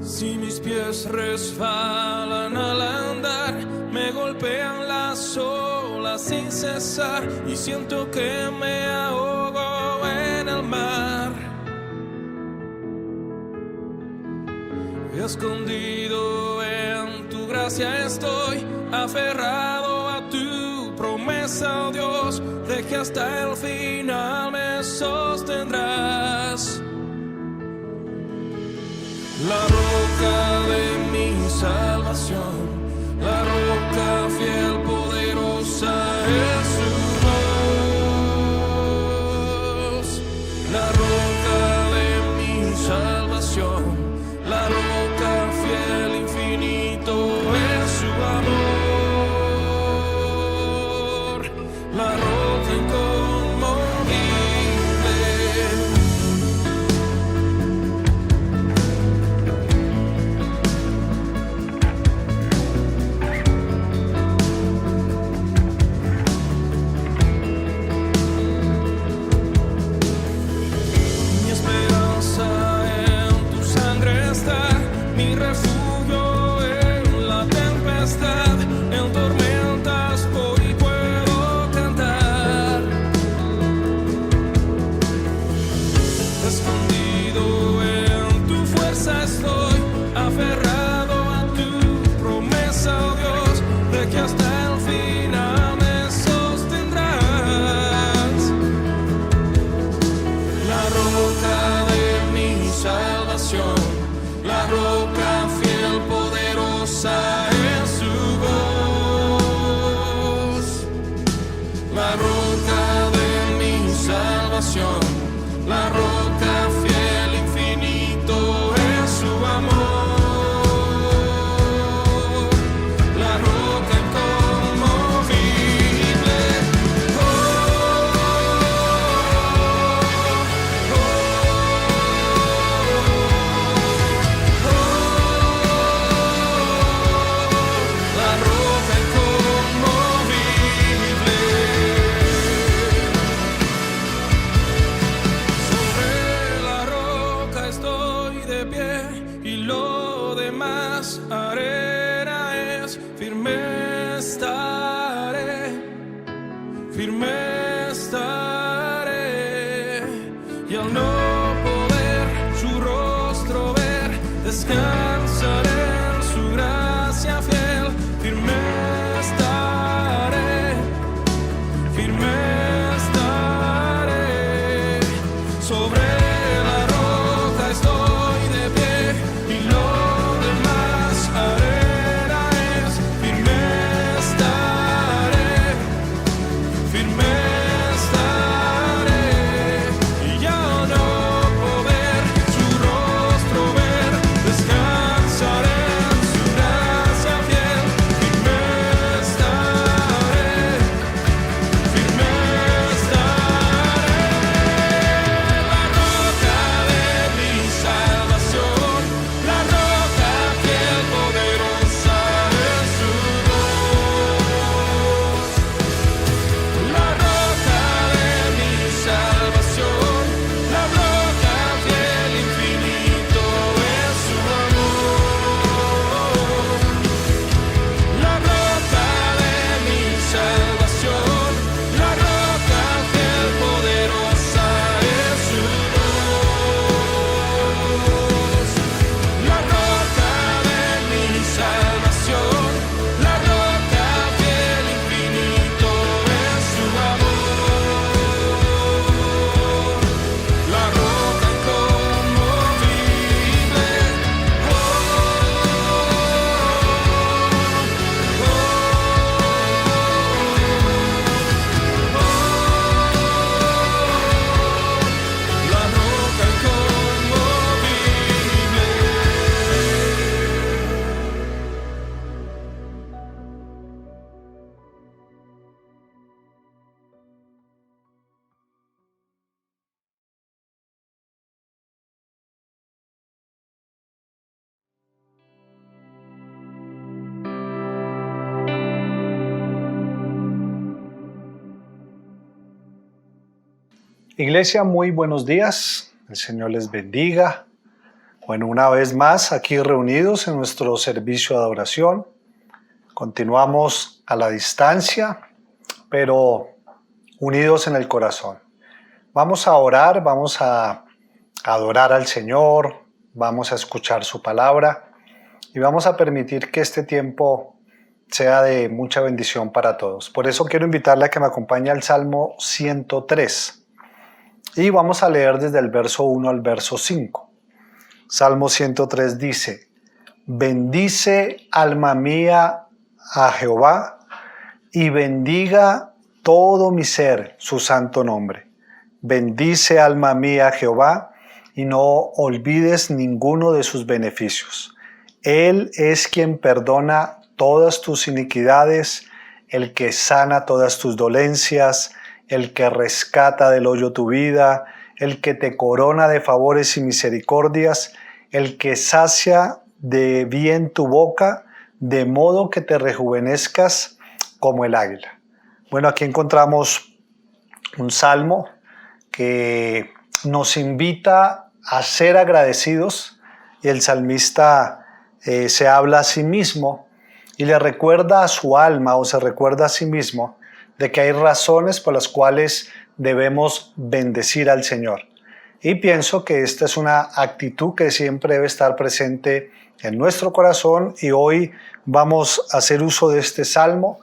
Si mis pies resbalan al andar, me golpean las olas sin cesar y siento que me ahogo en el mar. Escondido en tu gracia estoy, aferrado a tu promesa, oh Dios, de que hasta el final me sostendrás. La roca de mi salvación, la roca fiel, poderosa es su voz. La roca de mi salvación, la roca fiel, infinito es su amor. La roca inconmovible. Mi esperanza en tu sangre está, mi refugio en la tempestad, en tormentas hoy puedo cantar. Escondido en tu fuerza estoy, aferrado a tu promesa, oh Dios, de que hasta el final me sostendrás. La roca de mi salvación, la roca fiel, poderosa es su voz. La roca de mi salvación, la roca fiel, infinito es su amor. La roca inconmovible. Oh, oh, la roca inconmovible. Sobre la roca estoy de pie y lo demás arena es. Firme estaré, y al no poder su rostro ver, descansaré en su gracia fiel. Firme estaré, sobre la roca estoy de pie y lo demás arena es. Firme estaré, y ya no poder su rostro ver, descansaré en su gracia fiel. Firme estaré, la roca de mi salvación, la roca fiel, poderosa es su voz. La roca de mi salvación, la roca fiel, infinito es su amor. La roca de mi salvación, la roca fiel, poderosa es su voz. La roca de mi salvación, la roca fiel, infinito es su amor. La roca inconmovible. Oh, la roca inconmovible. Iglesia, muy buenos días. El Señor les bendiga. Bueno, una vez más aquí reunidos en nuestro servicio de adoración. Continuamos a la distancia, pero unidos en el corazón. Vamos a orar, vamos a adorar al Señor, vamos a escuchar su palabra y vamos a permitir que este tiempo sea de mucha bendición para todos. Por eso quiero invitarle a que me acompañe al Salmo 103 y vamos a leer desde el verso 1 al verso 5. Salmo 103 dice: bendice alma mía a Jehová y bendiga todo mi ser su santo nombre. Bendice alma mía a Jehová y no olvides ninguno de sus beneficios. Él es quien perdona todas tus iniquidades, el que sana todas tus dolencias, el que rescata del hoyo tu vida, el que te corona de favores y misericordias, el que sacia de bien tu boca, de modo que te rejuvenezcas como el águila. Bueno, aquí encontramos un salmo que nos invita a ser agradecidos y el salmista se habla a sí mismo y le recuerda a su alma o se recuerda a sí mismo de que hay razones por las cuales debemos bendecir al Señor. Y pienso que esta es una actitud que siempre debe estar presente en nuestro corazón y hoy vamos a hacer uso de este salmo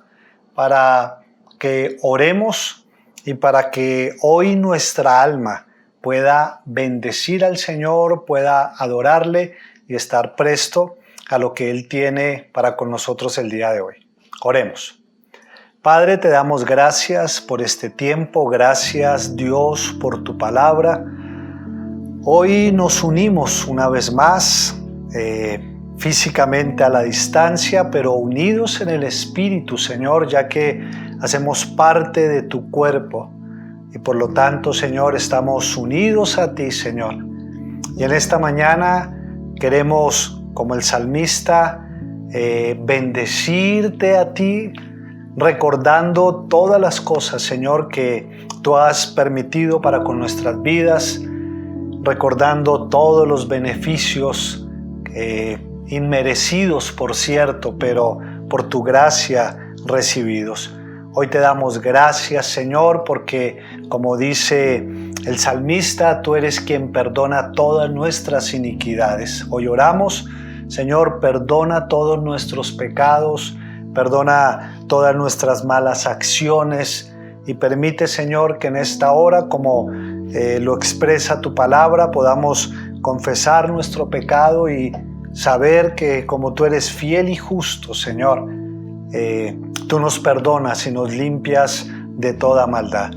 para que oremos y para que hoy nuestra alma pueda bendecir al Señor, pueda adorarle y estar presto a lo que Él tiene para con nosotros el día de hoy. Oremos. Padre, te damos gracias por este tiempo, gracias Dios por tu palabra. Hoy nos unimos una vez más, físicamente a la distancia, pero unidos en el Espíritu, Señor, ya que hacemos parte de tu cuerpo y por lo tanto, Señor, estamos unidos a ti, Señor. Y en esta mañana queremos, como el salmista, bendecirte a ti, recordando todas las cosas, Señor, que tú has permitido para con nuestras vidas, recordando todos los beneficios inmerecidos, por cierto, pero por tu gracia recibidos. Hoy te damos gracias, Señor, porque como dice el salmista, tú eres quien perdona todas nuestras iniquidades. Hoy oramos, Señor, perdona todos nuestros pecados, perdona todas nuestras malas acciones y permite, Señor, que en esta hora, como lo expresa tu palabra, podamos confesar nuestro pecado y saber que como tú eres fiel y justo, Señor, tú nos perdonas y nos limpias de toda maldad.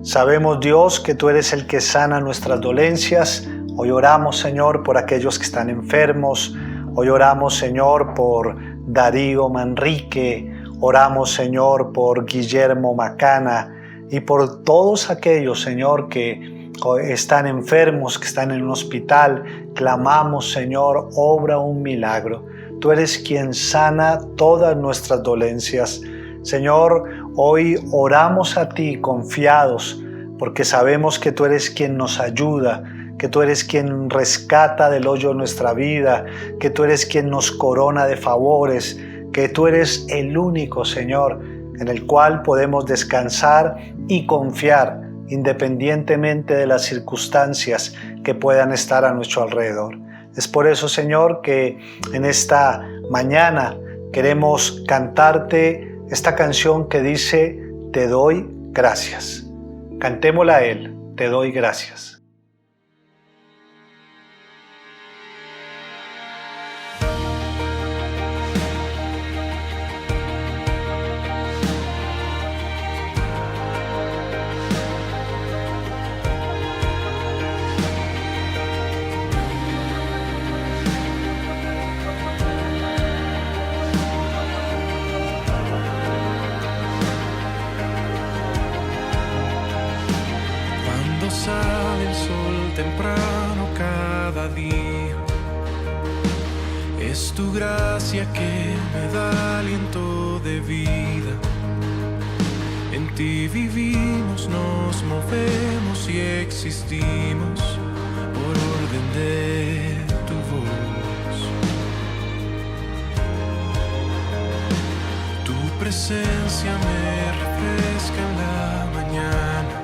Sabemos, Dios, que tú eres el que sana nuestras dolencias. Hoy oramos, Señor, por aquellos que están enfermos. Hoy oramos, Señor, por Darío Manrique. Oramos, Señor, por Guillermo Macana y por todos aquellos, Señor, que están enfermos, que están en un hospital. Clamamos, Señor, obra un milagro. Tú eres quien sana todas nuestras dolencias. Señor, hoy oramos a ti confiados porque sabemos que tú eres quien nos ayuda, que tú eres quien rescata del hoyo nuestra vida, que tú eres quien nos corona de favores, que tú eres el único, Señor, en el cual podemos descansar y confiar independientemente de las circunstancias que puedan estar a nuestro alrededor. Es por eso, Señor, que en esta mañana queremos cantarte esta canción que dice: te doy gracias. Cantémosla a Él, te doy gracias. Sale el sol temprano cada día, es tu gracia que me da aliento de vida. En ti vivimos, nos movemos y existimos por orden de tu presencia me refresca en la mañana,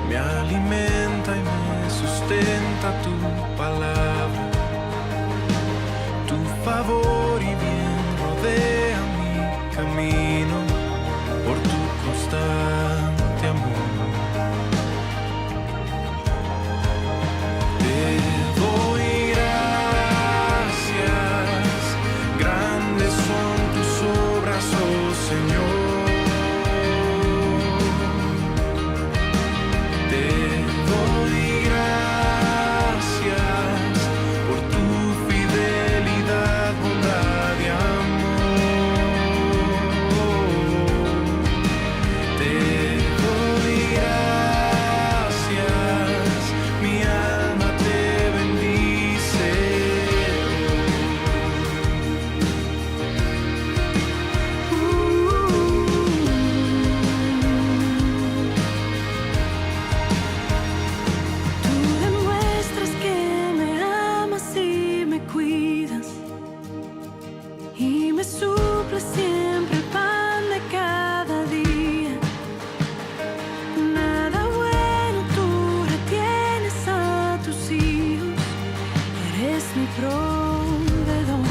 me alimenta y me sustenta tu palabra. Tu favor y bien rodea mi camino por tu constante amor. Te doy gracias, grandes son tus obras, oh Señor. Te doy gracias por tu fidelidad, bondad y amor. Te doy gracias, mi alma te bendice. Tú demuestras que me amas y me cuidas y me suples siempre el pan de cada día. Nada bueno tú retienes a tus hijos, eres mi proveedor.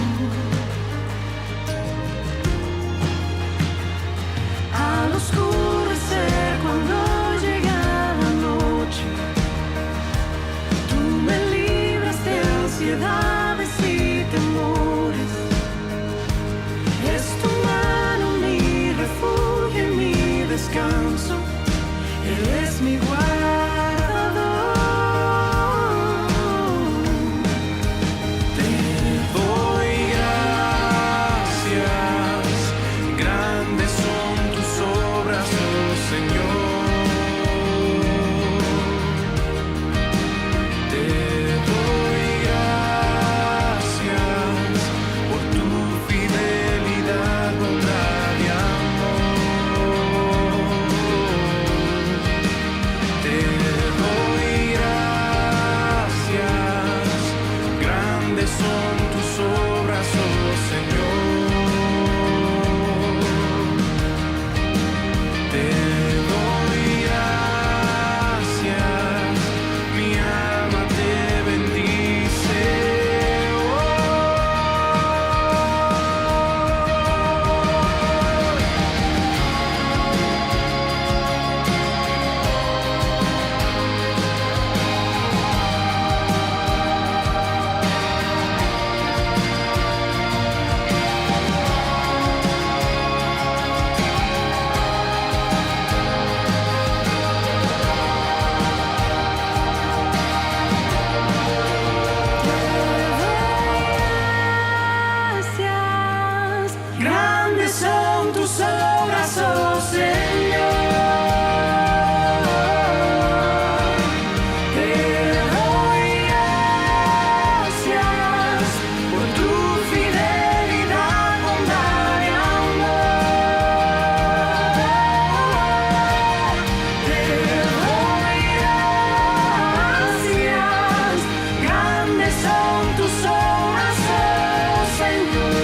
Al oscurecer cuando llega la noche, tú me libras de ansiedades y temores. Es tu mano mi refugio y mi descanso. Eres mi guardador. Te doy gracias, grandes son tus obras, oh Señor. Te doy gracias por tu fidelidad, bondad y amor. Te doy gracias, grandes son tus obras, oh Señor. Te doy gracias, mi alma te bendice. Gracias, grandes son tus obras, oh Señor. Te doy gracias por tu fidelidad, bondad y amor. Te doy gracias, grandes son tus obras, oh Señor.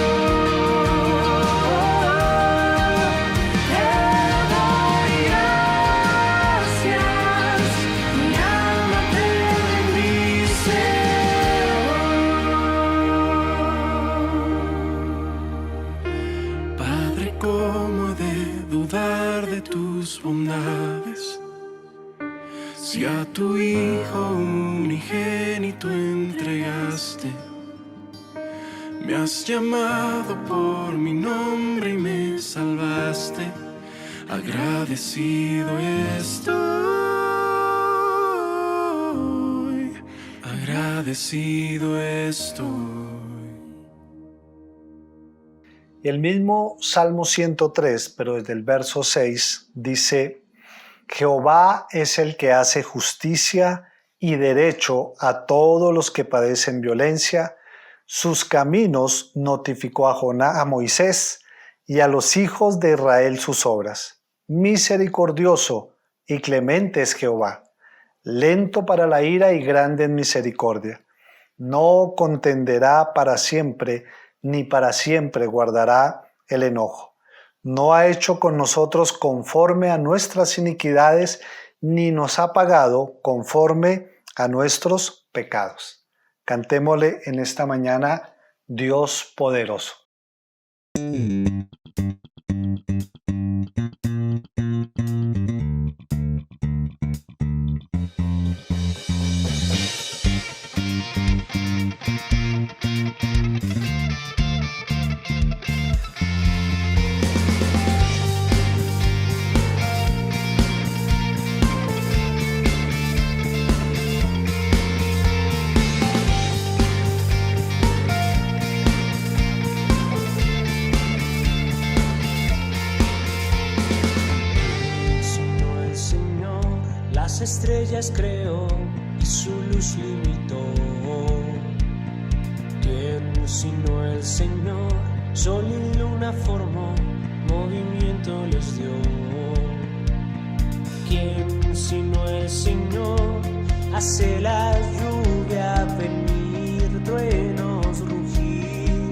Te doy gracias, mi alma te bendice. Padre, ¿cómo he de dudar de tus bondades? Si a tu Hijo unigénito entregaste, me has llamado por mi nombre y me salvaste. Agradecido estoy, agradecido estoy. Y el mismo Salmo 103, pero desde el verso 6, dice: Jehová es el que hace justicia y derecho a todos los que padecen violencia. Sus caminos notificó a Moisés y a los hijos de Israel sus obras. Misericordioso y clemente es Jehová, lento para la ira y grande en misericordia. No contenderá para siempre, ni para siempre guardará el enojo. no ha hecho con nosotros conforme a nuestras iniquidades, ni nos ha pagado conforme a nuestros pecados. Cantémosle en esta mañana, Dios poderoso. Las estrellas creó y su luz limitó. ¿Quién sino el Señor? Sol y luna formó, movimiento les dio. ¿Quién sino el Señor? Hace la lluvia venir, truenos rugir,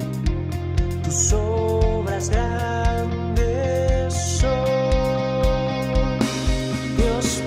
tus obras grandes son. Dios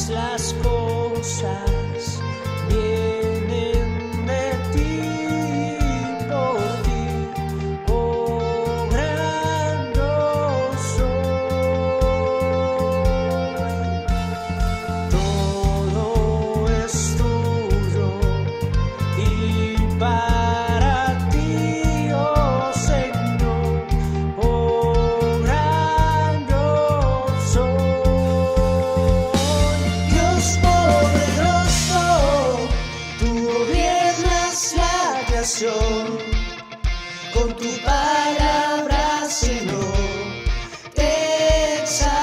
las cosas vienen de ti, por ti, obrando soy. Todo es tuyo y para ti, oh Señor, obrando soy. Con tu palabra, Señor, te exaltaremos.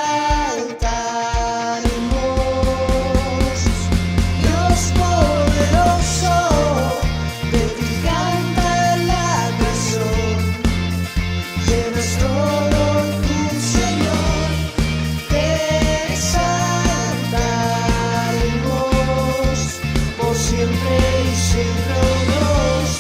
Dios poderoso, de ti canta la canción. Llenas todo tu Señor, te exaltaremos por siempre y siempre, oh Dios.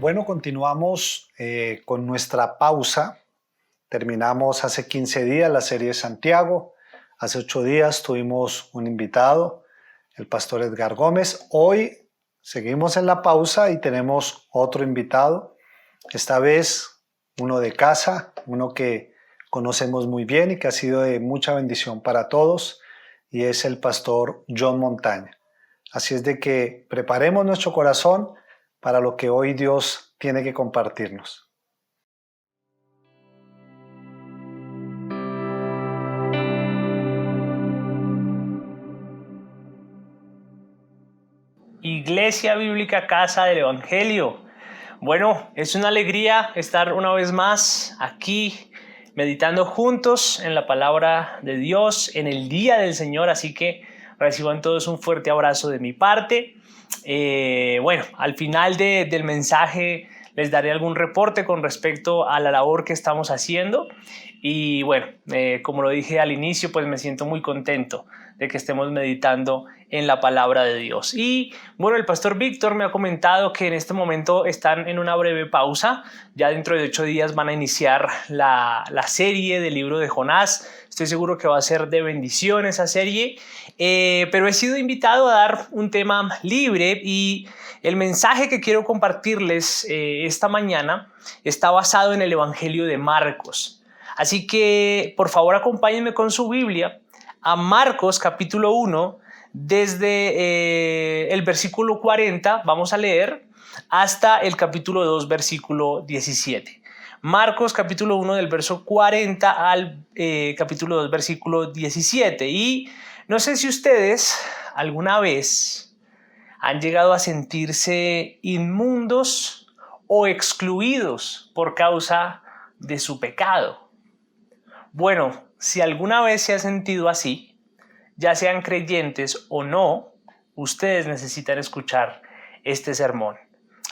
Bueno, continuamos con nuestra pausa. Terminamos hace 15 días la serie de Santiago. Hace 8 días tuvimos un invitado, el pastor Edgar Gómez. Hoy seguimos en la pausa y tenemos otro invitado. Esta vez uno de casa, uno que conocemos muy bien y que ha sido de mucha bendición para todos, y es el pastor John Montaña. Así es de que preparemos nuestro corazón para lo que hoy Dios tiene que compartirnos. Iglesia Bíblica Casa del Evangelio. Bueno, es una alegría estar una vez más aquí meditando juntos en la palabra de Dios en el día del Señor, así que reciban todos un fuerte abrazo de mi parte. Bueno, al final del mensaje les daré algún reporte con respecto a la labor que estamos haciendo y bueno, como lo dije al inicio, pues me siento muy contento de que estemos meditando en la palabra de Dios. Y bueno, el pastor Víctor me ha comentado que en este momento están en una breve pausa. Ya dentro de 8 días van a iniciar la serie del libro de Jonás. Estoy seguro que va a ser de bendición esa serie, pero he sido invitado a dar un tema libre y el mensaje que quiero compartirles esta mañana está basado en el Evangelio de Marcos. Así que por favor acompáñenme con su Biblia a Marcos capítulo 1, desde el versículo 40, vamos a leer, hasta el capítulo 2, versículo 17. Marcos capítulo 1 del verso 40 al capítulo 2, versículo 17. Y no sé si ustedes alguna vez han llegado a sentirse inmundos o excluidos por causa de su pecado. Bueno, si alguna vez se ha sentido así, ya sean creyentes o no, ustedes necesitan escuchar este sermón.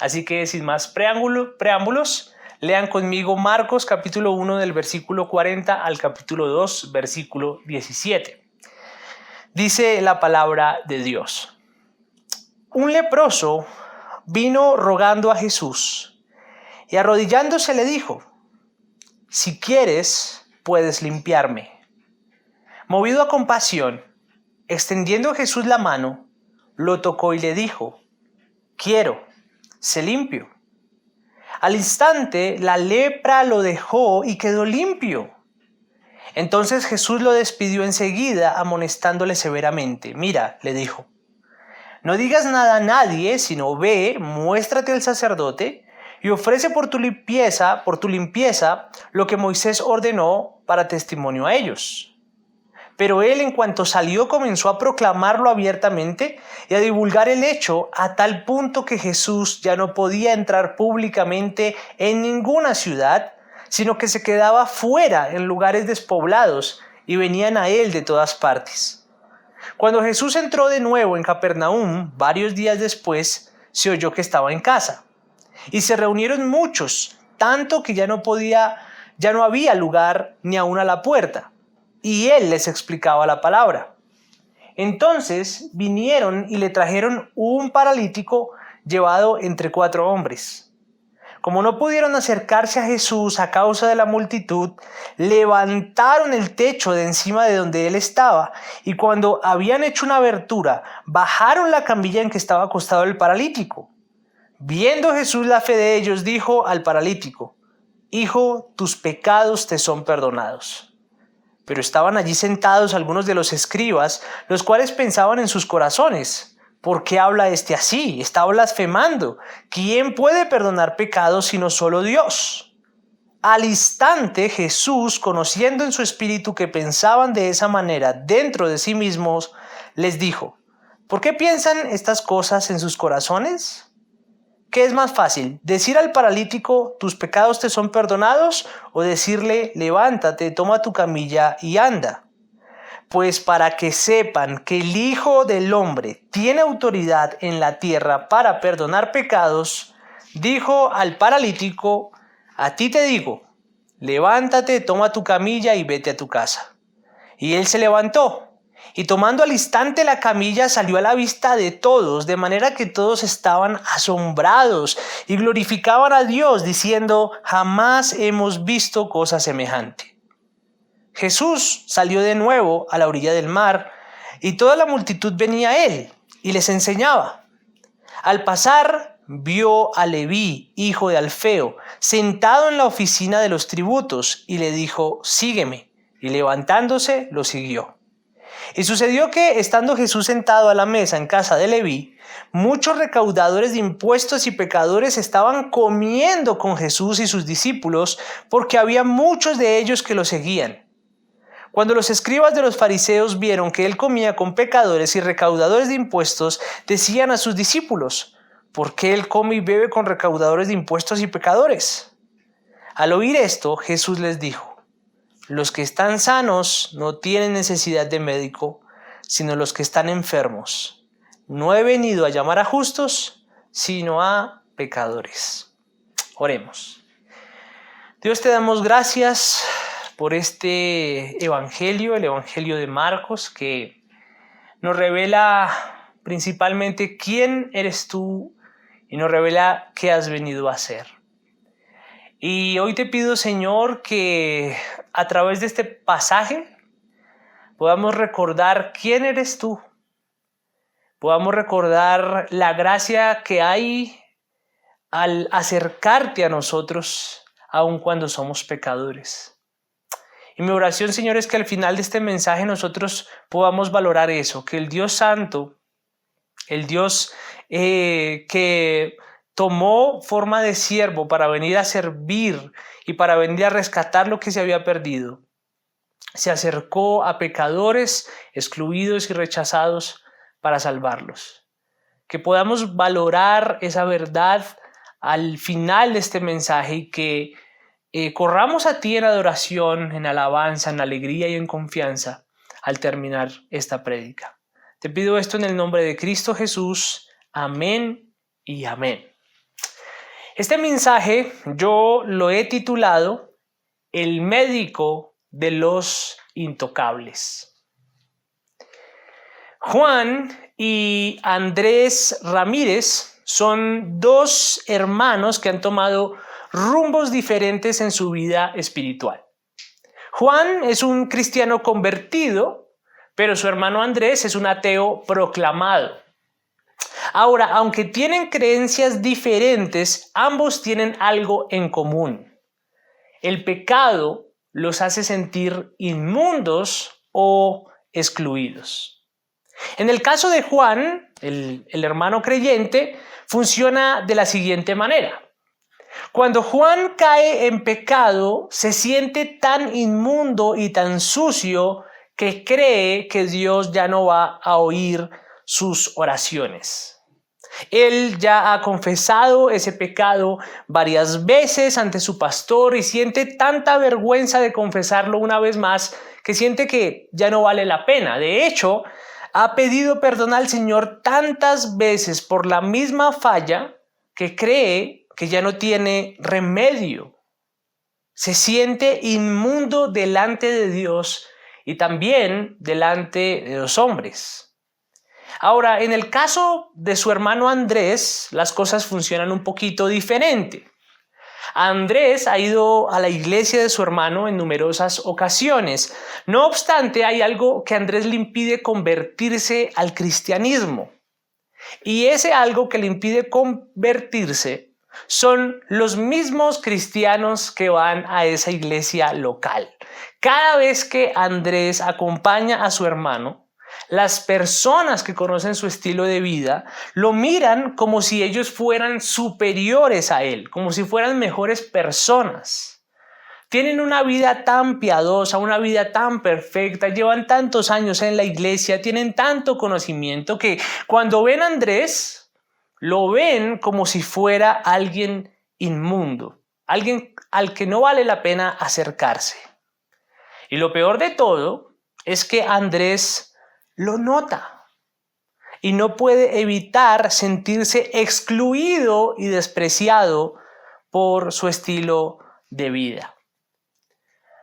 Así que sin más preámbulos, lean conmigo Marcos capítulo 1 del versículo 40 al capítulo 2, versículo 17. Dice la palabra de Dios. Un leproso vino rogando a Jesús y arrodillándose le dijo: si quieres, puedes limpiarme. Movido a compasión, extendiendo Jesús la mano, lo tocó y le dijo: quiero, sé limpio. Al instante la lepra lo dejó y quedó limpio. Entonces Jesús lo despidió enseguida, amonestándole severamente. Mira, le dijo, no digas nada a nadie, sino ve, muéstrate al sacerdote y ofrece por tu limpieza lo que Moisés ordenó para testimonio a ellos. Pero él, en cuanto salió, comenzó a proclamarlo abiertamente y a divulgar el hecho a tal punto que Jesús ya no podía entrar públicamente en ninguna ciudad, sino que se quedaba fuera en lugares despoblados y venían a él de todas partes. Cuando Jesús entró de nuevo en Capernaum, varios días después, se oyó que estaba en casa. Y se reunieron muchos, tanto que ya no había lugar ni aun a la puerta. Y él les explicaba la palabra. Entonces vinieron y le trajeron un paralítico llevado entre 4 hombres. Como no pudieron acercarse a Jesús a causa de la multitud, levantaron el techo de encima de donde él estaba y cuando habían hecho una abertura, bajaron la camilla en que estaba acostado el paralítico. Viendo Jesús la fe de ellos, dijo al paralítico: hijo, tus pecados te son perdonados. Pero estaban allí sentados algunos de los escribas, los cuales pensaban en sus corazones: ¿por qué habla este así? Está blasfemando. ¿Quién puede perdonar pecados sino solo Dios? Al instante Jesús, conociendo en su espíritu que pensaban de esa manera dentro de sí mismos, les dijo: ¿por qué piensan estas cosas en sus corazones? ¿Qué es más fácil? ¿Decir al paralítico, tus pecados te son perdonados? ¿O decirle, levántate, toma tu camilla y anda? Pues para que sepan que el Hijo del Hombre tiene autoridad en la tierra para perdonar pecados, dijo al paralítico: a ti te digo, levántate, toma tu camilla y vete a tu casa. Y él se levantó Y tomando al instante la camilla salió a la vista de todos, de manera que todos estaban asombrados y glorificaban a Dios, diciendo: jamás hemos visto cosa semejante. Jesús salió de nuevo a la orilla del mar, y toda la multitud venía a él y les enseñaba. Al pasar, vio a Leví, hijo de Alfeo, sentado en la oficina de los tributos, y le dijo: sígueme. Y levantándose, lo siguió. Y sucedió que, estando Jesús sentado a la mesa en casa de Leví, muchos recaudadores de impuestos y pecadores estaban comiendo con Jesús y sus discípulos, porque había muchos de ellos que lo seguían. Cuando los escribas de los fariseos vieron que él comía con pecadores y recaudadores de impuestos, decían a sus discípulos: ¿por qué él come y bebe con recaudadores de impuestos y pecadores? Al oír esto, Jesús les dijo: los que están sanos no tienen necesidad de médico, sino los que están enfermos. No he venido a llamar a justos, sino a pecadores. Oremos. Dios, te damos gracias por este evangelio, el evangelio de Marcos, que nos revela principalmente quién eres tú y nos revela qué has venido a hacer. Y hoy te pido, Señor, que a través de este pasaje podamos recordar quién eres tú. Podamos recordar la gracia que hay al acercarte a nosotros, aun cuando somos pecadores. Y mi oración, Señor, es que al final de este mensaje nosotros podamos valorar eso, que el Dios Santo, el Dios que tomó forma de siervo para venir a servir y para venir a rescatar lo que se había perdido, se acercó a pecadores excluidos y rechazados para salvarlos. Que podamos valorar esa verdad al final de este mensaje y que corramos a ti en adoración, en alabanza, en alegría y en confianza al terminar esta prédica. Te pido esto en el nombre de Cristo Jesús. Amén y amén. Este mensaje yo lo he titulado El médico de los intocables. Juan y Andrés Ramírez son dos hermanos que han tomado rumbos diferentes en su vida espiritual. Juan es un cristiano convertido, pero su hermano Andrés es un ateo proclamado. Ahora, aunque tienen creencias diferentes, ambos tienen algo en común. El pecado los hace sentir inmundos o excluidos. En el caso de Juan, el hermano creyente, funciona de la siguiente manera. Cuando Juan cae en pecado, se siente tan inmundo y tan sucio que cree que Dios ya no va a oír sus oraciones. Él ya ha confesado ese pecado varias veces ante su pastor y siente tanta vergüenza de confesarlo una vez más que siente que ya no vale la pena. De hecho, ha pedido perdón al Señor tantas veces por la misma falla que cree que ya no tiene remedio. Se siente inmundo delante de Dios y también delante de los hombres. Ahora, en el caso de su hermano Andrés, las cosas funcionan un poquito diferente. Andrés ha ido a la iglesia de su hermano en numerosas ocasiones. No obstante, hay algo que a Andrés le impide convertirse al cristianismo. Y ese algo que le impide convertirse son los mismos cristianos que van a esa iglesia local. Cada vez que Andrés acompaña a su hermano, las personas que conocen su estilo de vida lo miran como si ellos fueran superiores a él, como si fueran mejores personas. Tienen una vida tan piadosa, una vida tan perfecta, llevan tantos años en la iglesia, tienen tanto conocimiento que cuando ven a Andrés, lo ven como si fuera alguien inmundo, alguien al que no vale la pena acercarse. Y lo peor de todo es que Andrés lo nota y no puede evitar sentirse excluido y despreciado por su estilo de vida.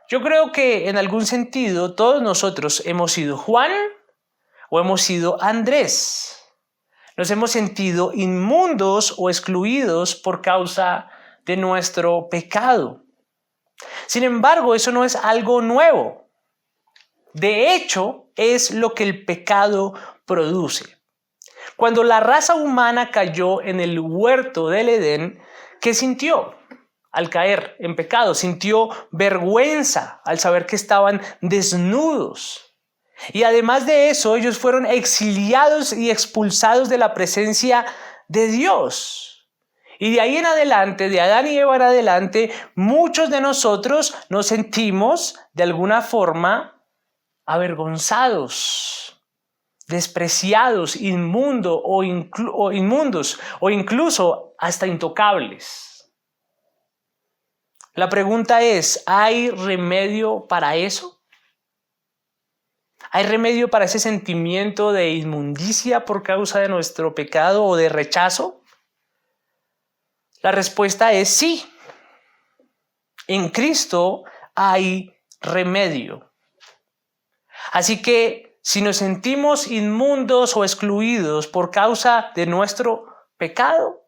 Yo creo que en algún sentido todos nosotros hemos sido Juan o hemos sido Andrés. Nos hemos sentido inmundos o excluidos por causa de nuestro pecado. Sin embargo, eso no es algo nuevo. De hecho, es lo que el pecado produce. Cuando la raza humana cayó en el huerto del Edén, ¿qué sintió? Al caer en pecado, sintió vergüenza al saber que estaban desnudos. Y además de eso, ellos fueron exiliados y expulsados de la presencia de Dios. Y de ahí en adelante, de Adán y Eva en adelante, muchos de nosotros nos sentimos de alguna forma avergonzados, despreciados, inmundos o incluso hasta intocables. La pregunta es, ¿hay remedio para eso? ¿Hay remedio para ese sentimiento de inmundicia por causa de nuestro pecado o de rechazo? La respuesta es sí. En Cristo hay remedio. Así que si nos sentimos inmundos o excluidos por causa de nuestro pecado,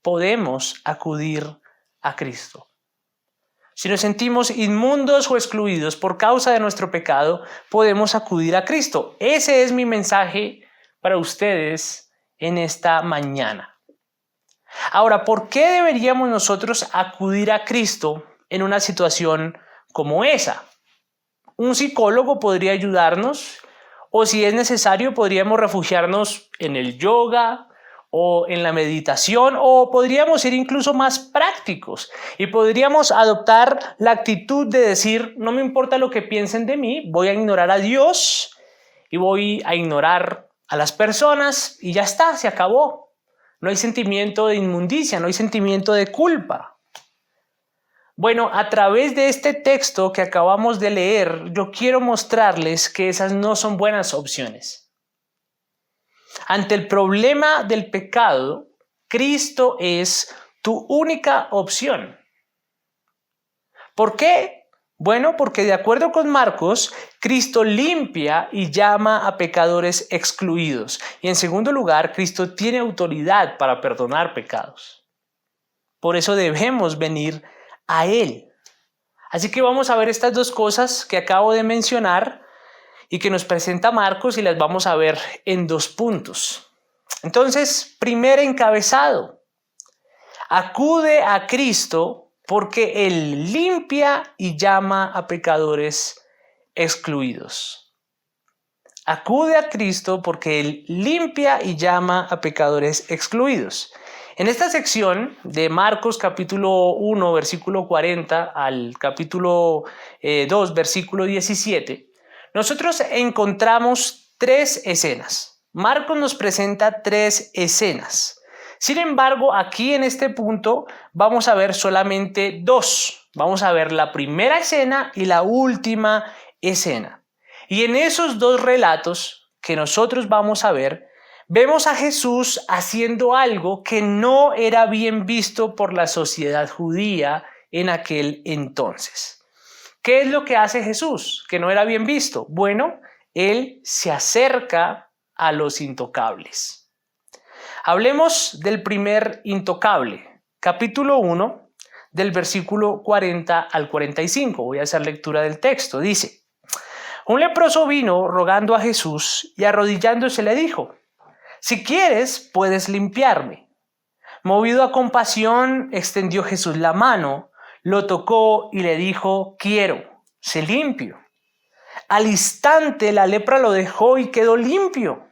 podemos acudir a Cristo. Si nos sentimos inmundos o excluidos por causa de nuestro pecado, podemos acudir a Cristo. Ese es mi mensaje para ustedes en esta mañana. Ahora, ¿por qué deberíamos nosotros acudir a Cristo en una situación como esa? Un psicólogo podría ayudarnos, o si es necesario, podríamos refugiarnos en el yoga o en la meditación, o podríamos ser incluso más prácticos y podríamos adoptar la actitud de decir, no me importa lo que piensen de mí, voy a ignorar a Dios y voy a ignorar a las personas y ya está, se acabó. No hay sentimiento de inmundicia, no hay sentimiento de culpa. Bueno, a través de este texto que acabamos de leer, yo quiero mostrarles que esas no son buenas opciones. Ante el problema del pecado, Cristo es tu única opción. ¿Por qué? Bueno, porque de acuerdo con Marcos, Cristo limpia y llama a pecadores excluidos. Y en segundo lugar, Cristo tiene autoridad para perdonar pecados. Por eso debemos venir a Él. Así que vamos a ver estas dos cosas que acabo de mencionar y que nos presenta Marcos y las vamos a ver en 2 puntos. Entonces, primer encabezado, acude a Cristo porque Él limpia y llama a pecadores excluidos. Acude a Cristo porque Él limpia y llama a pecadores excluidos. En esta sección de Marcos capítulo 1, versículo 40 al capítulo 2, versículo 17, nosotros encontramos 3 escenas. Marcos nos presenta 3 escenas. Sin embargo, aquí en este punto vamos a ver solamente 2. Vamos a ver la primera escena y la última escena. Y en esos 2 relatos que nosotros vamos a ver, vemos a Jesús haciendo algo que no era bien visto por la sociedad judía en aquel entonces. ¿Qué es lo que hace Jesús que no era bien visto? Bueno, Él se acerca a los intocables. Hablemos del primer intocable, capítulo 1, del versículo 40 al 45. Voy a hacer lectura del texto. Dice, un leproso vino rogando a Jesús y arrodillándose le dijo, si quieres, puedes limpiarme. Movido a compasión, extendió Jesús la mano, lo tocó y le dijo, quiero, sé limpio. Al instante la lepra lo dejó y quedó limpio.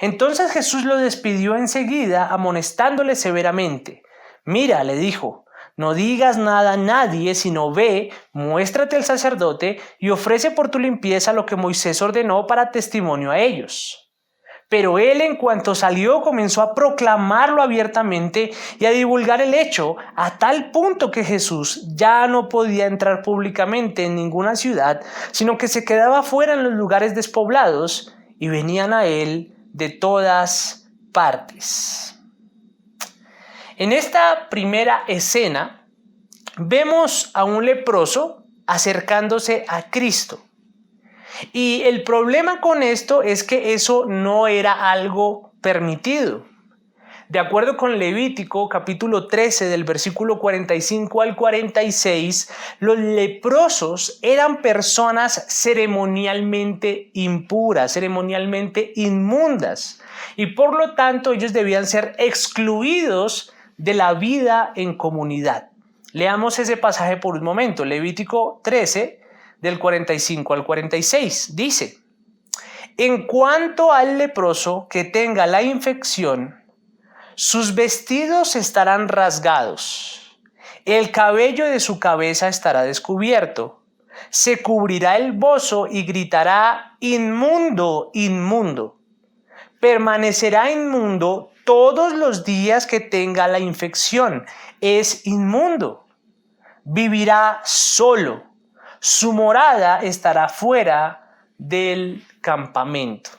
Entonces Jesús lo despidió enseguida, amonestándole severamente. Mira, le dijo, no digas nada a nadie, sino ve, muéstrate al sacerdote y ofrece por tu limpieza lo que Moisés ordenó para testimonio a ellos. Pero él, en cuanto salió, comenzó a proclamarlo abiertamente y a divulgar el hecho, a tal punto que Jesús ya no podía entrar públicamente en ninguna ciudad, sino que se quedaba fuera en los lugares despoblados y venían a él de todas partes. En esta primera escena vemos a un leproso acercándose a Cristo. Y el problema con esto es que eso no era algo permitido. De acuerdo con Levítico capítulo 13 del versículo 45 al 46, los leprosos eran personas ceremonialmente impuras, ceremonialmente inmundas, y por lo tanto ellos debían ser excluidos de la vida en comunidad. Leamos ese pasaje por un momento. Levítico 13 del 45 al 46 dice: en cuanto al leproso que tenga la infección, sus vestidos estarán rasgados, el cabello de su cabeza estará descubierto, se cubrirá el bozo y gritará: inmundo, inmundo. Permanecerá inmundo todos los días que tenga la infección, es inmundo. Vivirá solo, su morada estará fuera del campamento.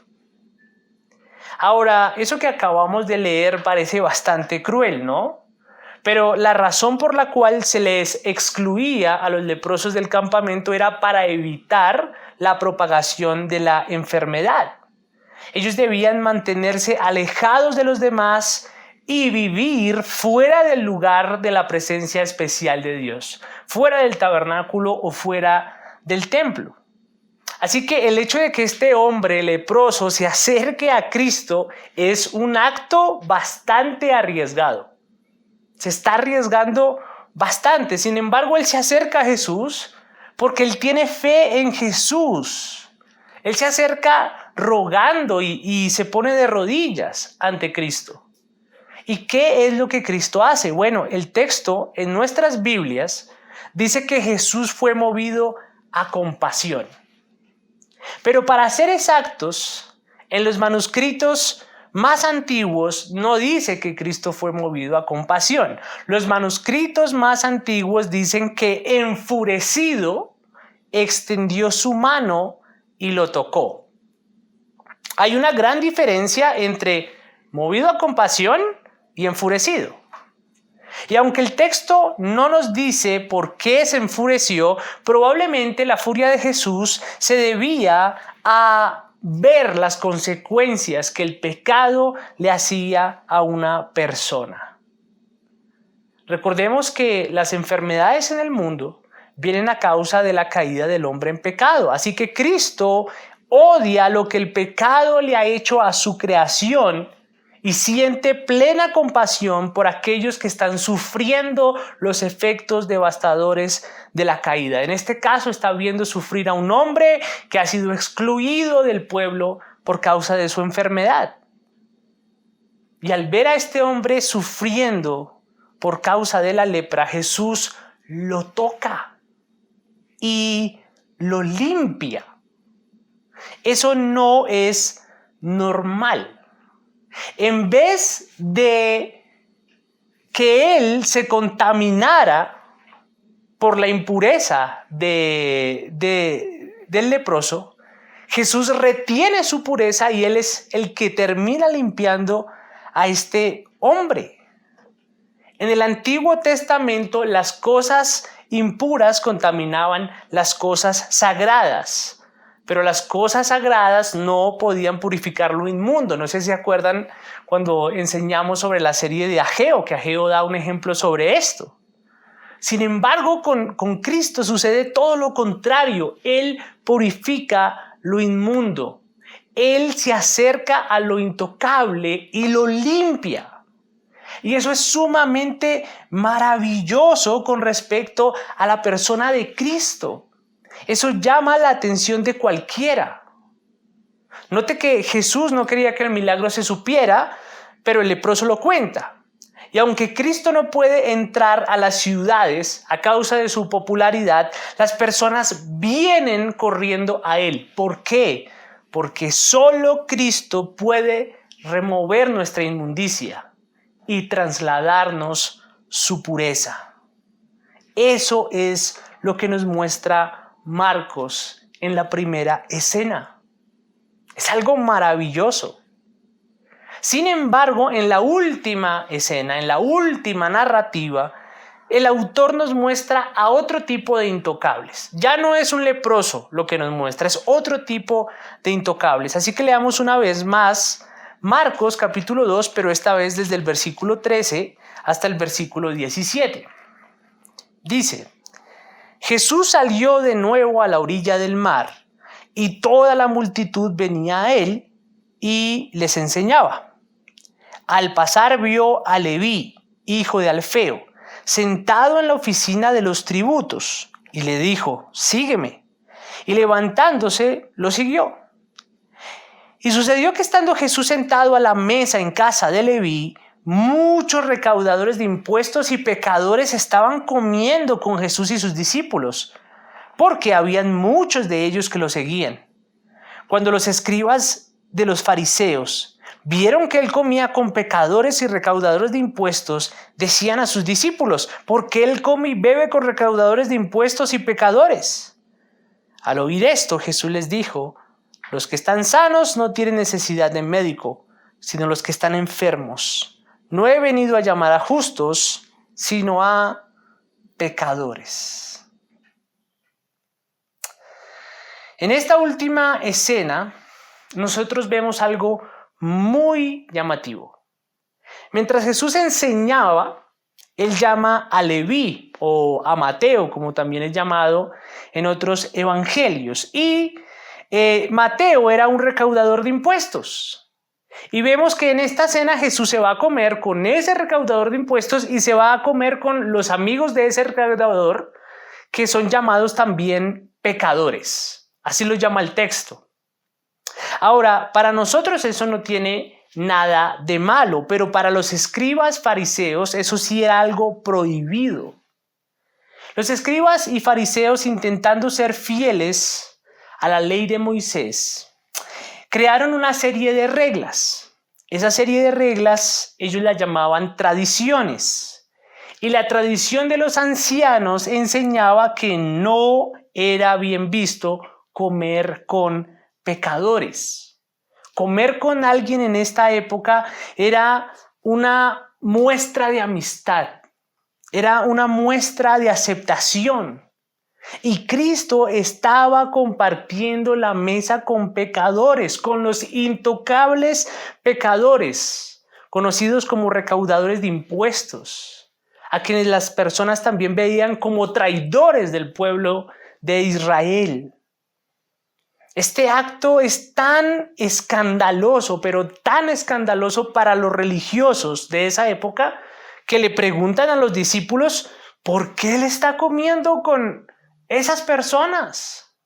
Ahora, eso que acabamos de leer parece bastante cruel, ¿no? Pero la razón por la cual se les excluía a los leprosos del campamento era para evitar la propagación de la enfermedad. Ellos debían mantenerse alejados de los demás y vivir fuera del lugar de la presencia especial de Dios, fuera del tabernáculo o fuera del templo. Así que el hecho de que este hombre leproso se acerque a Cristo es un acto bastante arriesgado. Se está arriesgando bastante. Sin embargo, él se acerca a Jesús porque él tiene fe en Jesús. Él se acerca rogando y se pone de rodillas ante Cristo. ¿Y qué es lo que Cristo hace? Bueno, el texto en nuestras Biblias dice que Jesús fue movido a compasión. Pero para ser exactos, en los manuscritos más antiguos no dice que Cristo fue movido a compasión. Los manuscritos más antiguos dicen que enfurecido extendió su mano y lo tocó. Hay una gran diferencia entre movido a compasión y enfurecido. Y aunque el texto no nos dice por qué se enfureció, probablemente la furia de Jesús se debía a ver las consecuencias que el pecado le hacía a una persona. Recordemos que las enfermedades en el mundo vienen a causa de la caída del hombre en pecado. Así que Cristo odia lo que el pecado le ha hecho a su creación y siente plena compasión por aquellos que están sufriendo los efectos devastadores de la caída. En este caso está viendo sufrir a un hombre que ha sido excluido del pueblo por causa de su enfermedad. Y al ver a este hombre sufriendo por causa de la lepra, Jesús lo toca y lo limpia. Eso no es normal. En vez de que él se contaminara por la impureza del leproso, Jesús retiene su pureza y él es el que termina limpiando a este hombre. En el Antiguo Testamento las cosas impuras contaminaban las cosas sagradas. Pero las cosas sagradas no podían purificar lo inmundo. No sé si se acuerdan cuando enseñamos sobre la serie de Ageo, que Ageo da un ejemplo sobre esto. Sin embargo, con Cristo sucede todo lo contrario. Él purifica lo inmundo. Él se acerca a lo intocable y lo limpia. Y eso es sumamente maravilloso con respecto a la persona de Cristo. Eso llama la atención de cualquiera. Note que Jesús no quería que el milagro se supiera, pero el leproso lo cuenta. Y aunque Cristo no puede entrar a las ciudades a causa de su popularidad, las personas vienen corriendo a él. ¿Por qué? Porque solo Cristo puede remover nuestra inmundicia y trasladarnos su pureza. Eso es lo que nos muestra Marcos en la primera escena. Es algo maravilloso. Sin embargo, en la última escena, en la última narrativa, el autor nos muestra a otro tipo de intocables. Ya no es un leproso lo que nos muestra, es otro tipo de intocables. Así que leamos una vez más Marcos capítulo 2, pero esta vez desde el versículo 13 hasta el versículo 17. Dice: Jesús salió de nuevo a la orilla del mar y toda la multitud venía a él y les enseñaba. Al pasar vio a Leví, hijo de Alfeo, sentado en la oficina de los tributos, y le dijo: sígueme. Y levantándose, lo siguió. Y sucedió que estando Jesús sentado a la mesa en casa de Leví, muchos recaudadores de impuestos y pecadores estaban comiendo con Jesús y sus discípulos, porque habían muchos de ellos que lo seguían. Cuando los escribas de los fariseos vieron que él comía con pecadores y recaudadores de impuestos, decían a sus discípulos: ¿por qué él come y bebe con recaudadores de impuestos y pecadores? Al oír esto, Jesús les dijo: los que están sanos no tienen necesidad de médico, sino los que están enfermos. No he venido a llamar a justos, sino a pecadores. En esta última escena, nosotros vemos algo muy llamativo. Mientras Jesús enseñaba, él llama a Leví o a Mateo, como también es llamado en otros evangelios. Y Mateo era un recaudador de impuestos. Y vemos que en esta cena Jesús se va a comer con ese recaudador de impuestos y se va a comer con los amigos de ese recaudador, que son llamados también pecadores. Así lo llama el texto. Ahora, para nosotros eso no tiene nada de malo, pero para los escribas fariseos eso sí era algo prohibido. Los escribas y fariseos, intentando ser fieles a la ley de Moisés, crearon una serie de reglas. Esa serie de reglas ellos la llamaban tradiciones. Y la tradición de los ancianos enseñaba que no era bien visto comer con pecadores. Comer con alguien en esta época era una muestra de amistad, era una muestra de aceptación. Y Cristo estaba compartiendo la mesa con pecadores, con los intocables pecadores, conocidos como recaudadores de impuestos, a quienes las personas también veían como traidores del pueblo de Israel. Este acto es tan escandaloso, pero tan escandaloso para los religiosos de esa época, que le preguntan a los discípulos: ¿por qué él está comiendo con esas personas?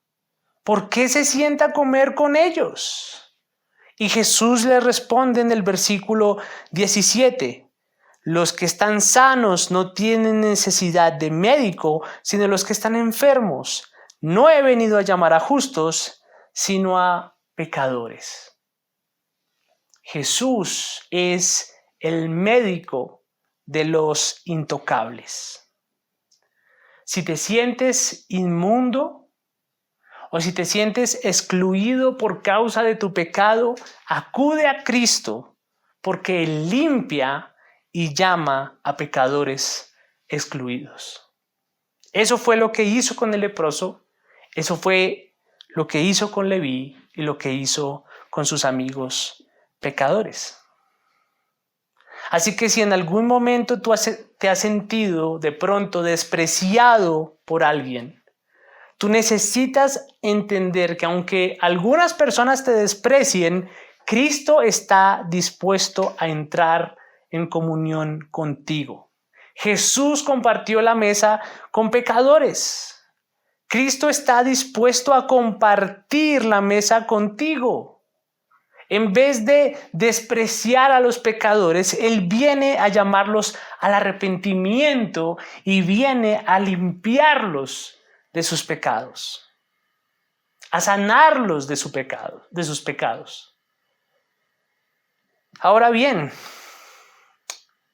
¿Por qué se sienta a comer con ellos? Y Jesús le responde en el versículo 17: los que están sanos no tienen necesidad de médico, sino los que están enfermos. No he venido a llamar a justos, sino a pecadores. Jesús es el médico de los intocables. Si te sientes inmundo o si te sientes excluido por causa de tu pecado, acude a Cristo, porque Él limpia y llama a pecadores excluidos. Eso fue lo que hizo con el leproso, eso fue lo que hizo con Leví y lo que hizo con sus amigos pecadores. Así que si en algún momento tú te has sentido de pronto despreciado por alguien, tú necesitas entender que aunque algunas personas te desprecien, Cristo está dispuesto a entrar en comunión contigo. Jesús compartió la mesa con pecadores. Cristo está dispuesto a compartir la mesa contigo. En vez de despreciar a los pecadores, Él viene a llamarlos al arrepentimiento y viene a limpiarlos de sus pecados, a sanarlos de sus pecados. Ahora bien,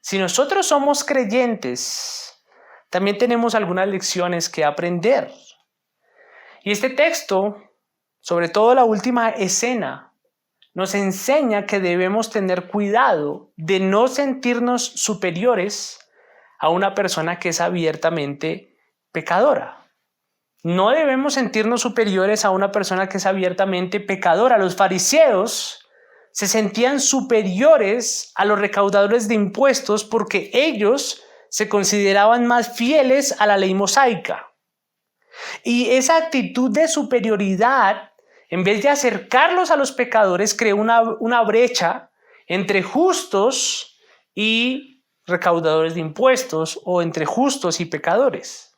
si nosotros somos creyentes, también tenemos algunas lecciones que aprender. Y este texto, sobre todo la última escena, nos enseña que debemos tener cuidado de no sentirnos superiores a una persona que es abiertamente pecadora. No debemos sentirnos superiores a una persona que es abiertamente pecadora. Los fariseos se sentían superiores a los recaudadores de impuestos porque ellos se consideraban más fieles a la ley mosaica. Y esa actitud de superioridad, en vez de acercarlos a los pecadores, creó una brecha entre justos y recaudadores de impuestos, o entre justos y pecadores.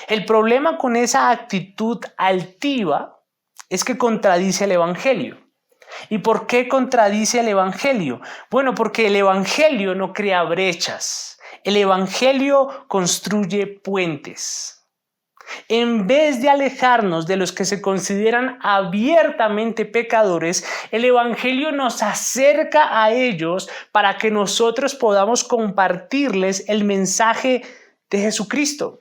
El problema con esa actitud altiva es que contradice el Evangelio. ¿Y por qué contradice el Evangelio? Bueno, porque el Evangelio no crea brechas. El Evangelio construye puentes. En vez de alejarnos de los que se consideran abiertamente pecadores, el Evangelio nos acerca a ellos para que nosotros podamos compartirles el mensaje de Jesucristo.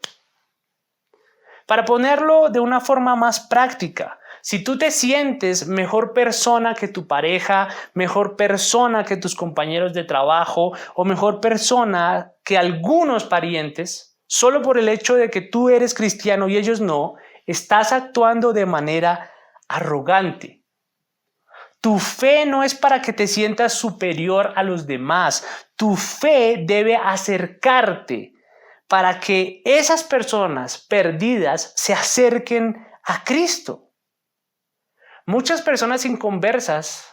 Para ponerlo de una forma más práctica, si tú te sientes mejor persona que tu pareja, mejor persona que tus compañeros de trabajo o mejor persona que algunos parientes, solo por el hecho de que tú eres cristiano y ellos no, estás actuando de manera arrogante. Tu fe no es para que te sientas superior a los demás. Tu fe debe acercarte para que esas personas perdidas se acerquen a Cristo. Muchas personas inconversas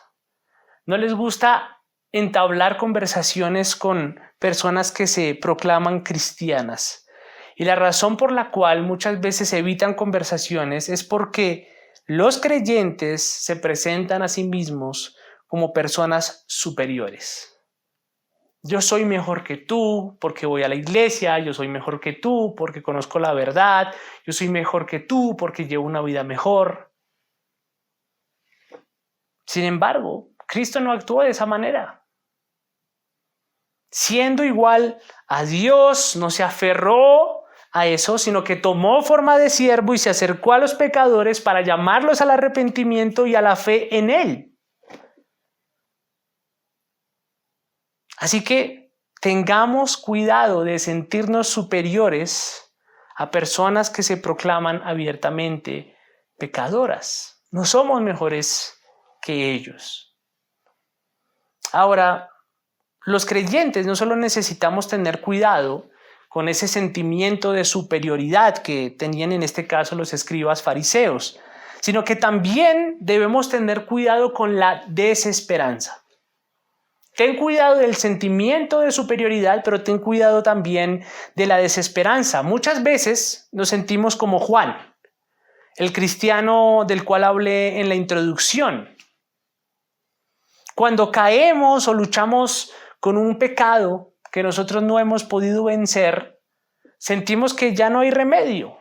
no les gusta entablar conversaciones con personas que se proclaman cristianas. Y la razón por la cual muchas veces evitan conversaciones es porque los creyentes se presentan a sí mismos como personas superiores. Yo soy mejor que tú porque voy a la iglesia, yo soy mejor que tú porque conozco la verdad, yo soy mejor que tú porque llevo una vida mejor. Sin embargo, Cristo no actuó de esa manera. Siendo igual a Dios, no se aferró a eso, sino que tomó forma de siervo y se acercó a los pecadores para llamarlos al arrepentimiento y a la fe en Él. Así que tengamos cuidado de sentirnos superiores a personas que se proclaman abiertamente pecadoras. No somos mejores que ellos. Ahora, los creyentes no solo necesitamos tener cuidado con ese sentimiento de superioridad que tenían en este caso los escribas fariseos, sino que también debemos tener cuidado con la desesperanza. Ten cuidado del sentimiento de superioridad, pero ten cuidado también de la desesperanza. Muchas veces nos sentimos como Juan, el cristiano del cual hablé en la introducción. Cuando caemos o luchamos con un pecado que nosotros no hemos podido vencer, sentimos que ya no hay remedio.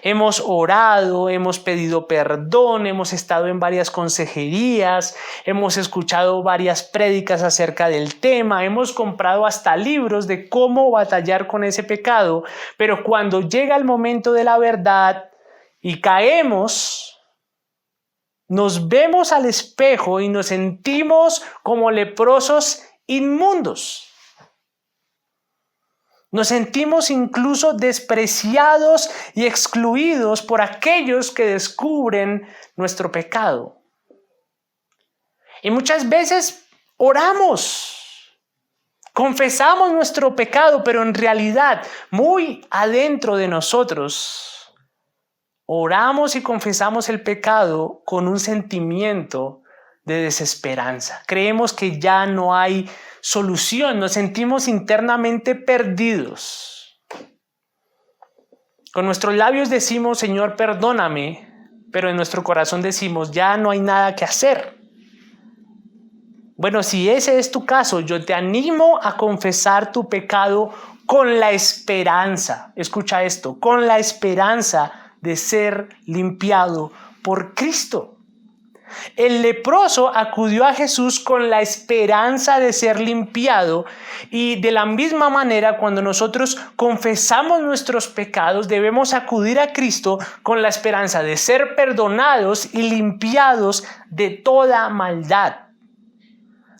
Hemos orado, hemos pedido perdón, hemos estado en varias consejerías, hemos escuchado varias prédicas acerca del tema, hemos comprado hasta libros de cómo batallar con ese pecado, pero cuando llega el momento de la verdad y caemos, nos vemos al espejo y nos sentimos como leprosos inmundos. Nos sentimos incluso despreciados y excluidos por aquellos que descubren nuestro pecado. Y muchas veces oramos, confesamos nuestro pecado, pero en realidad, muy adentro de nosotros, oramos y confesamos el pecado con un sentimiento de desesperanza. Creemos que ya no hay solución, nos sentimos internamente perdidos. Con nuestros labios decimos, Señor, perdóname, pero en nuestro corazón decimos, ya no hay nada que hacer. Bueno, si ese es tu caso, yo te animo a confesar tu pecado con la esperanza, escucha esto, con la esperanza de ser limpiado por Cristo. El leproso acudió a Jesús con la esperanza de ser limpiado, y de la misma manera, cuando nosotros confesamos nuestros pecados, debemos acudir a Cristo con la esperanza de ser perdonados y limpiados de toda maldad.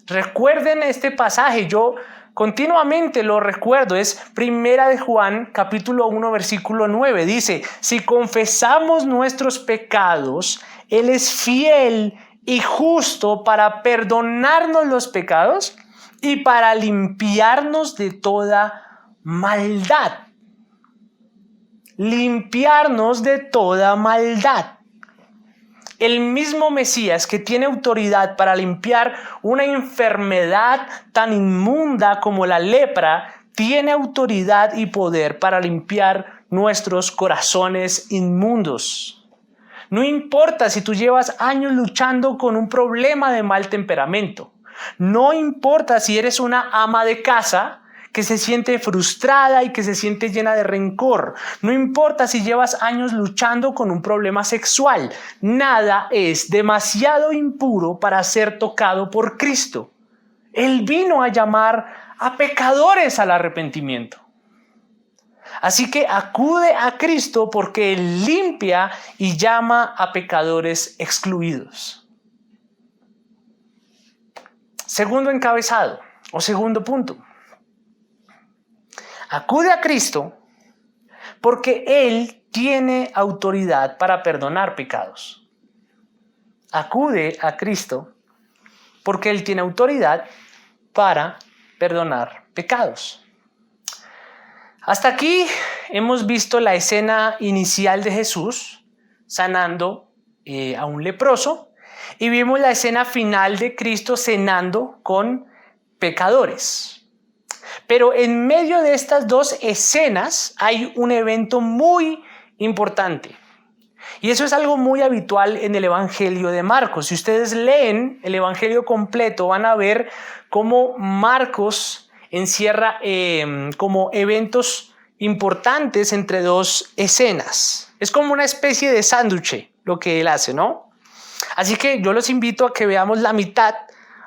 Recuerden este pasaje. Yo continuamente lo recuerdo, es Primera de Juan, capítulo 1, versículo 9. Dice, si confesamos nuestros pecados, Él es fiel y justo para perdonarnos los pecados y para limpiarnos de toda maldad. Limpiarnos de toda maldad. El mismo Mesías que tiene autoridad para limpiar una enfermedad tan inmunda como la lepra, tiene autoridad y poder para limpiar nuestros corazones inmundos. No importa si tú llevas años luchando con un problema de mal temperamento. No importa si eres una ama de casa que se siente frustrada y que se siente llena de rencor. No importa si llevas años luchando con un problema sexual. Nada es demasiado impuro para ser tocado por Cristo. Él vino a llamar a pecadores al arrepentimiento. Así que acude a Cristo porque Él limpia y llama a pecadores excluidos. Segundo encabezado o segundo punto. Acude a Cristo porque Él tiene autoridad para perdonar pecados. Acude a Cristo porque Él tiene autoridad para perdonar pecados. Hasta aquí hemos visto la escena inicial de Jesús sanando a un leproso y vimos la escena final de Cristo cenando con pecadores. Pero en medio de estas dos escenas hay un evento muy importante. Y eso es algo muy habitual en el Evangelio de Marcos. Si ustedes leen el Evangelio completo, van a ver cómo Marcos encierra como eventos importantes entre dos escenas. Es como una especie de sándwich lo que él hace, ¿no? Así que yo los invito a que veamos la mitad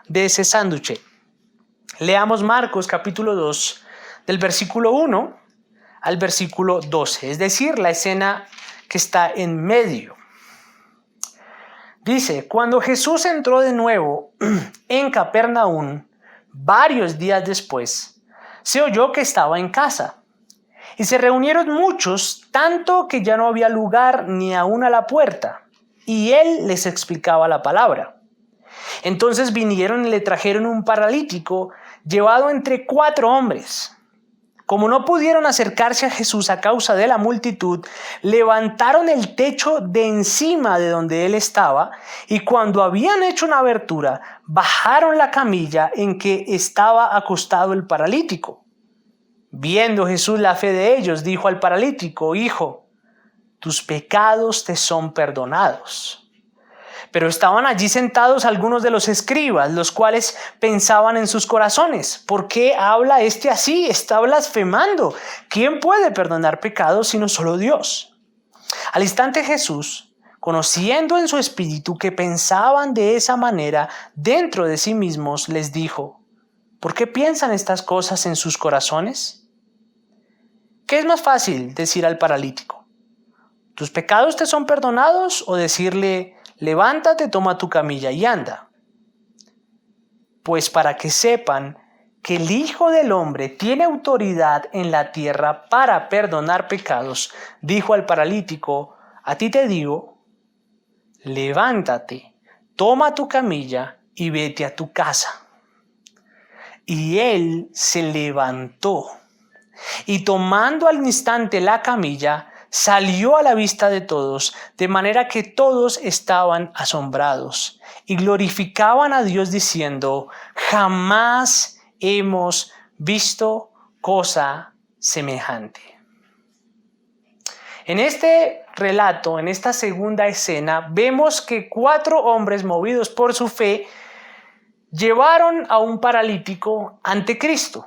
de ese sándwich. Leamos Marcos capítulo 2 del versículo 1 al versículo 12, es decir, la escena que está en medio. Dice, cuando Jesús entró de nuevo en Capernaum, varios días después, se oyó que estaba en casa. Y se reunieron muchos, tanto que ya no había lugar ni aún a la puerta, y él les explicaba la palabra. Entonces vinieron y le trajeron un paralítico llevado entre 4 hombres. Como no pudieron acercarse a Jesús a causa de la multitud, levantaron el techo de encima de donde él estaba y cuando habían hecho una abertura, bajaron la camilla en que estaba acostado el paralítico. Viendo Jesús la fe de ellos, dijo al paralítico, hijo, tus pecados te son perdonados. Pero estaban allí sentados algunos de los escribas, los cuales pensaban en sus corazones, ¿por qué habla este así? Está blasfemando. ¿Quién puede perdonar pecados sino solo Dios? Al instante Jesús, conociendo en su espíritu que pensaban de esa manera dentro de sí mismos, les dijo, ¿por qué piensan estas cosas en sus corazones? ¿Qué es más fácil decir al paralítico? ¿Tus pecados te son perdonados? O decirle, levántate, toma tu camilla y anda. Pues para que sepan que el Hijo del Hombre tiene autoridad en la tierra para perdonar pecados, dijo al paralítico, a ti te digo, levántate, toma tu camilla y vete a tu casa. Y él se levantó y tomando al instante la camilla, salió a la vista de todos, de manera que todos estaban asombrados y glorificaban a Dios diciendo, jamás hemos visto cosa semejante. En este relato, en esta segunda escena, vemos que 4 hombres movidos por su fe llevaron a un paralítico ante Cristo.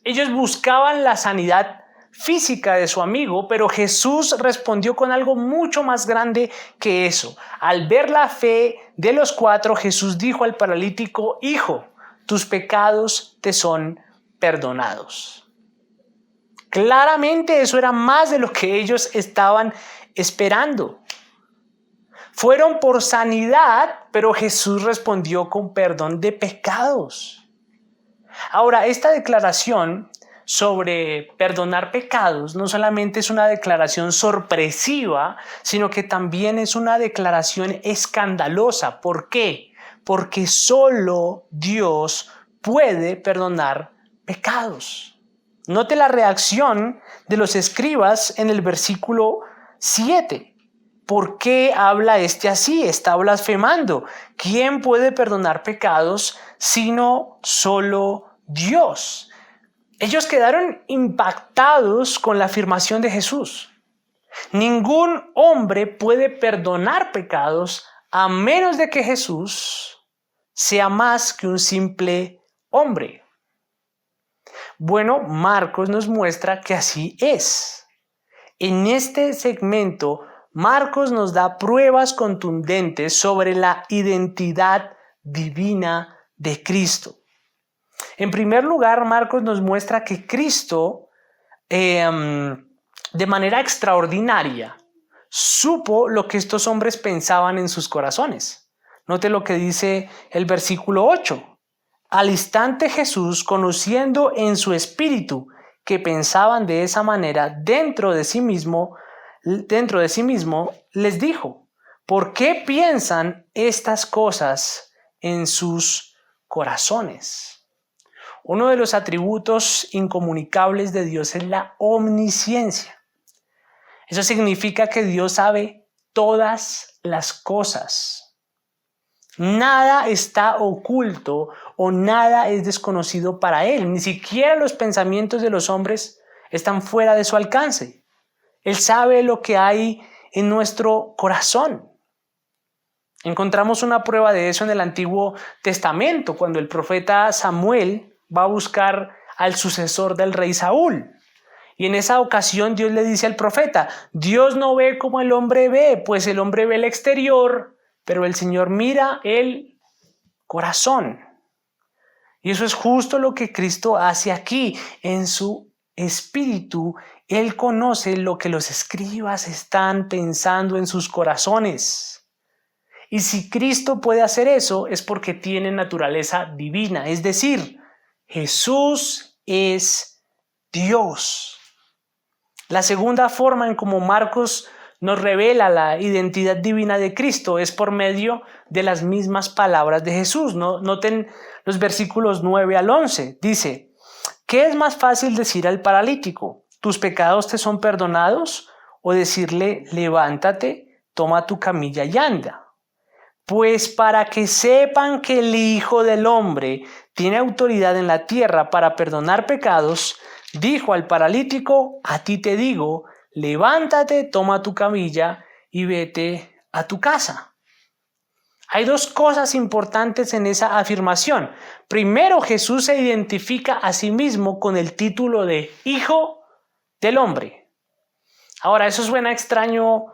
Ellos buscaban la sanidad física de su amigo, pero Jesús respondió con algo mucho más grande que eso. Al ver la fe de los 4, Jesús dijo al paralítico, hijo, tus pecados te son perdonados. Claramente eso era más de lo que ellos estaban esperando. Fueron por sanidad, pero Jesús respondió con perdón de pecados. Ahora, esta declaración sobre perdonar pecados no solamente es una declaración sorpresiva, sino que también es una declaración escandalosa. ¿Por qué? Porque solo Dios puede perdonar pecados. Note la reacción de los escribas en el versículo 7. ¿Por qué habla este así? Está blasfemando. ¿Quién puede perdonar pecados sino solo Dios? Ellos quedaron impactados con la afirmación de Jesús. Ningún hombre puede perdonar pecados a menos de que Jesús sea más que un simple hombre. Bueno, Marcos nos muestra que así es. En este segmento, Marcos nos da pruebas contundentes sobre la identidad divina de Cristo. En primer lugar, Marcos nos muestra que Cristo, de manera extraordinaria, supo lo que estos hombres pensaban en sus corazones. Note lo que dice el versículo 8. Al instante Jesús, conociendo en su espíritu que pensaban de esa manera dentro de sí mismo, les dijo: ¿por qué piensan estas cosas en sus corazones? Uno de los atributos incomunicables de Dios es la omnisciencia. Eso significa que Dios sabe todas las cosas. Nada está oculto o nada es desconocido para Él. Ni siquiera los pensamientos de los hombres están fuera de su alcance. Él sabe lo que hay en nuestro corazón. Encontramos una prueba de eso en el Antiguo Testamento, cuando el profeta Samuel va a buscar al sucesor del rey Saúl. Y en esa ocasión Dios le dice al profeta: Dios no ve como el hombre ve, pues el hombre ve el exterior, pero el Señor mira el corazón. Y eso es justo lo que Cristo hace aquí. En su espíritu, Él conoce lo que los escribas están pensando en sus corazones. Y si Cristo puede hacer eso, es porque tiene naturaleza divina, es decir, Jesús es Dios. La segunda forma en cómo Marcos nos revela la identidad divina de Cristo es por medio de las mismas palabras de Jesús. Noten los versículos 9 al 11. Dice: ¿qué es más fácil decir al paralítico: tus pecados te son perdonados? O decirle: levántate, toma tu camilla y anda. Pues para que sepan que el Hijo del Hombre tiene autoridad en la tierra para perdonar pecados, dijo al paralítico: a ti te digo, levántate, toma tu camilla y vete a tu casa. Hay dos cosas importantes en esa afirmación. Primero, Jesús se identifica a sí mismo con el título de Hijo del Hombre. Ahora, eso suena extraño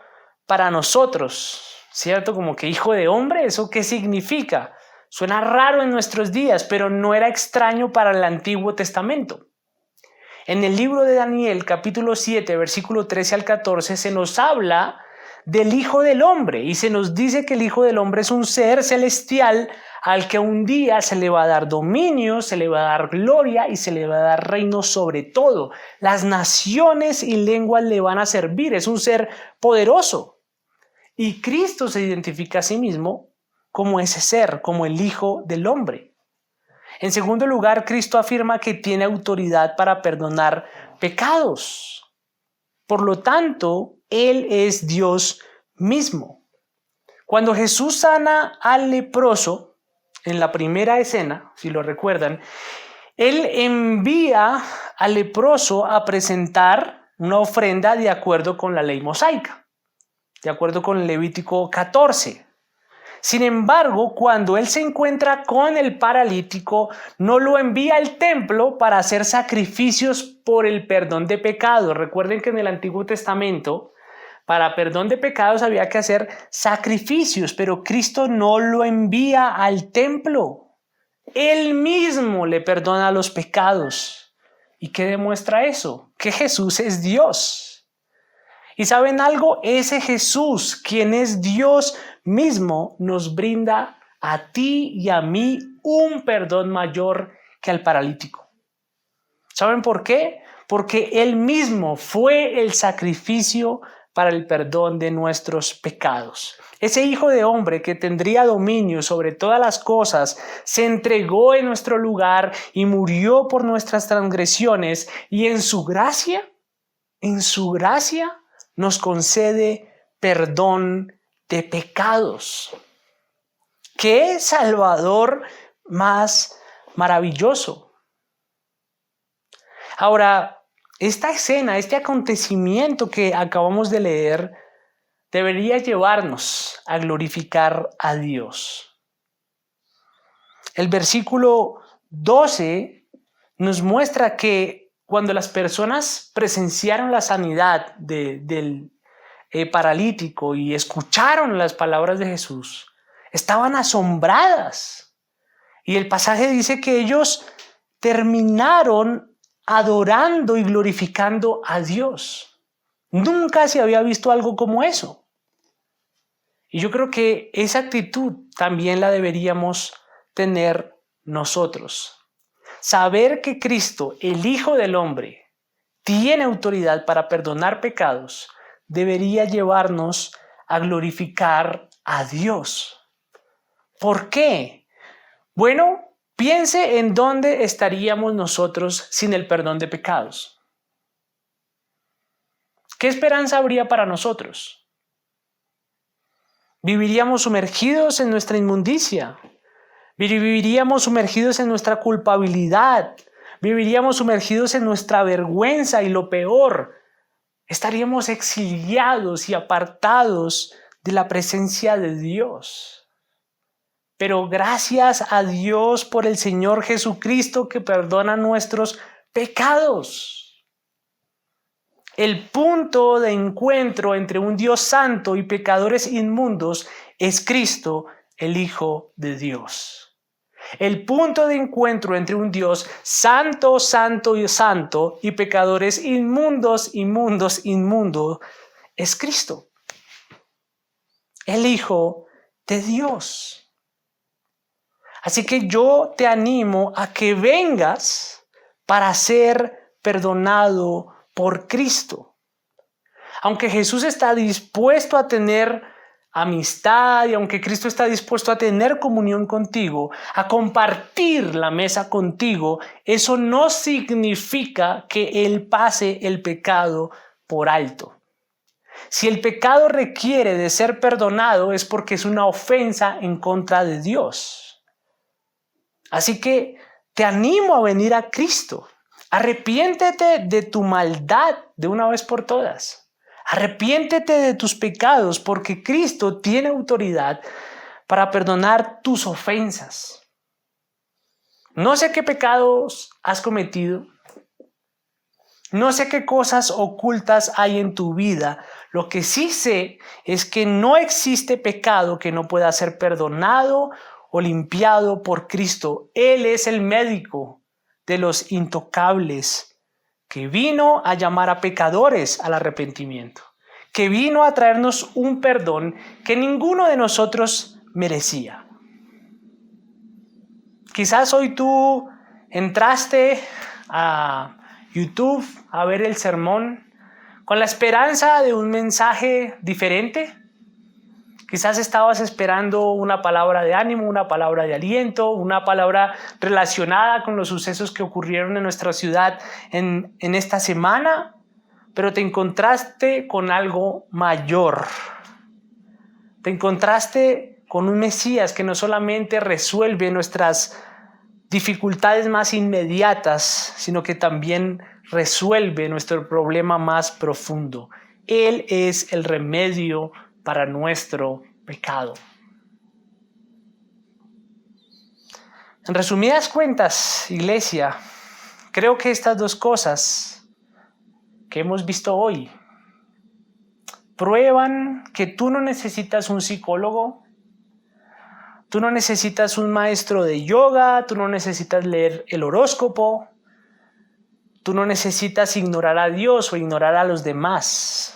para nosotros, ¿cierto? Como que hijo de hombre, ¿eso qué significa? Suena raro en nuestros días, pero no era extraño para el Antiguo Testamento. En el libro de Daniel, capítulo 7, versículo 13 al 14, se nos habla del Hijo del Hombre y se nos dice que el Hijo del Hombre es un ser celestial al que un día se le va a dar dominio, se le va a dar gloria y se le va a dar reino sobre todo. Las naciones y lenguas le van a servir, es un ser poderoso. Y Cristo se identifica a sí mismo como ese ser, como el Hijo del Hombre. En segundo lugar, Cristo afirma que tiene autoridad para perdonar pecados. Por lo tanto, Él es Dios mismo. Cuando Jesús sana al leproso, en la primera escena, si lo recuerdan, Él envía al leproso a presentar una ofrenda de acuerdo con la ley mosaica, de acuerdo con Levítico 14. Sin embargo, cuando Él se encuentra con el paralítico, no lo envía al templo para hacer sacrificios por el perdón de pecados. Recuerden que en el Antiguo Testamento, para perdón de pecados había que hacer sacrificios, pero Cristo no lo envía al templo. Él mismo le perdona los pecados. ¿Y qué demuestra eso? Que Jesús es Dios. ¿Y saben algo? Ese Jesús, quien es Dios mismo, nos brinda a ti y a mí un perdón mayor que al paralítico. ¿Saben por qué? Porque Él mismo fue el sacrificio para el perdón de nuestros pecados. Ese Hijo de Hombre que tendría dominio sobre todas las cosas se entregó en nuestro lugar y murió por nuestras transgresiones, y en su gracia nos concede perdón de pecados. ¡Qué Salvador más maravilloso! Ahora, esta escena, este acontecimiento que acabamos de leer, debería llevarnos a glorificar a Dios. El versículo 12 nos muestra que cuando las personas presenciaron la sanidad del paralítico y escucharon las palabras de Jesús, estaban asombradas. Y el pasaje dice que ellos terminaron adorando y glorificando a Dios. Nunca se había visto algo como eso. Y yo creo que esa actitud también la deberíamos tener nosotros. Saber que Cristo, el Hijo del Hombre, tiene autoridad para perdonar pecados, debería llevarnos a glorificar a Dios. ¿Por qué? Bueno, piense en dónde estaríamos nosotros sin el perdón de pecados. ¿Qué esperanza habría para nosotros? ¿Viviríamos sumergidos en nuestra inmundicia? ¿Viviríamos sumergidos en nuestra culpabilidad? ¿Viviríamos sumergidos en nuestra vergüenza? Y lo peor, estaríamos exiliados y apartados de la presencia de Dios. Pero gracias a Dios por el Señor Jesucristo que perdona nuestros pecados. El punto de encuentro entre un Dios santo y pecadores inmundos es Cristo, el Hijo de Dios. El punto de encuentro entre un Dios santo, santo y santo y pecadores inmundos, inmundos, inmundos es Cristo, el Hijo de Dios. Así que yo te animo a que vengas para ser perdonado por Cristo. Aunque Jesús está dispuesto a tener amistad y aunque Cristo está dispuesto a tener comunión contigo, a compartir la mesa contigo, eso no significa que Él pase el pecado por alto. Si el pecado requiere de ser perdonado es porque es una ofensa en contra de Dios. Así que te animo a venir a Cristo. Arrepiéntete de tu maldad de una vez por todas. Arrepiéntete de tus pecados porque Cristo tiene autoridad para perdonar tus ofensas. No sé qué pecados has cometido. No sé qué cosas ocultas hay en tu vida. Lo que sí sé es que no existe pecado que no pueda ser perdonado o limpiado por Cristo. Él es el médico de los intocables, que vino a llamar a pecadores al arrepentimiento, que vino a traernos un perdón que ninguno de nosotros merecía. Quizás hoy tú entraste a YouTube a ver el sermón con la esperanza de un mensaje diferente. Quizás estabas esperando una palabra de ánimo, una palabra de aliento, una palabra relacionada con los sucesos que ocurrieron en nuestra ciudad en esta semana, pero te encontraste con algo mayor. Te encontraste con un Mesías que no solamente resuelve nuestras dificultades más inmediatas, sino que también resuelve nuestro problema más profundo. Él es el remedio para nuestro pecado. En resumidas cuentas, iglesia, creo que estas dos cosas que hemos visto hoy prueban que tú no necesitas un psicólogo, tú no necesitas un maestro de yoga, tú no necesitas leer el horóscopo, tú no necesitas ignorar a Dios o ignorar a los demás.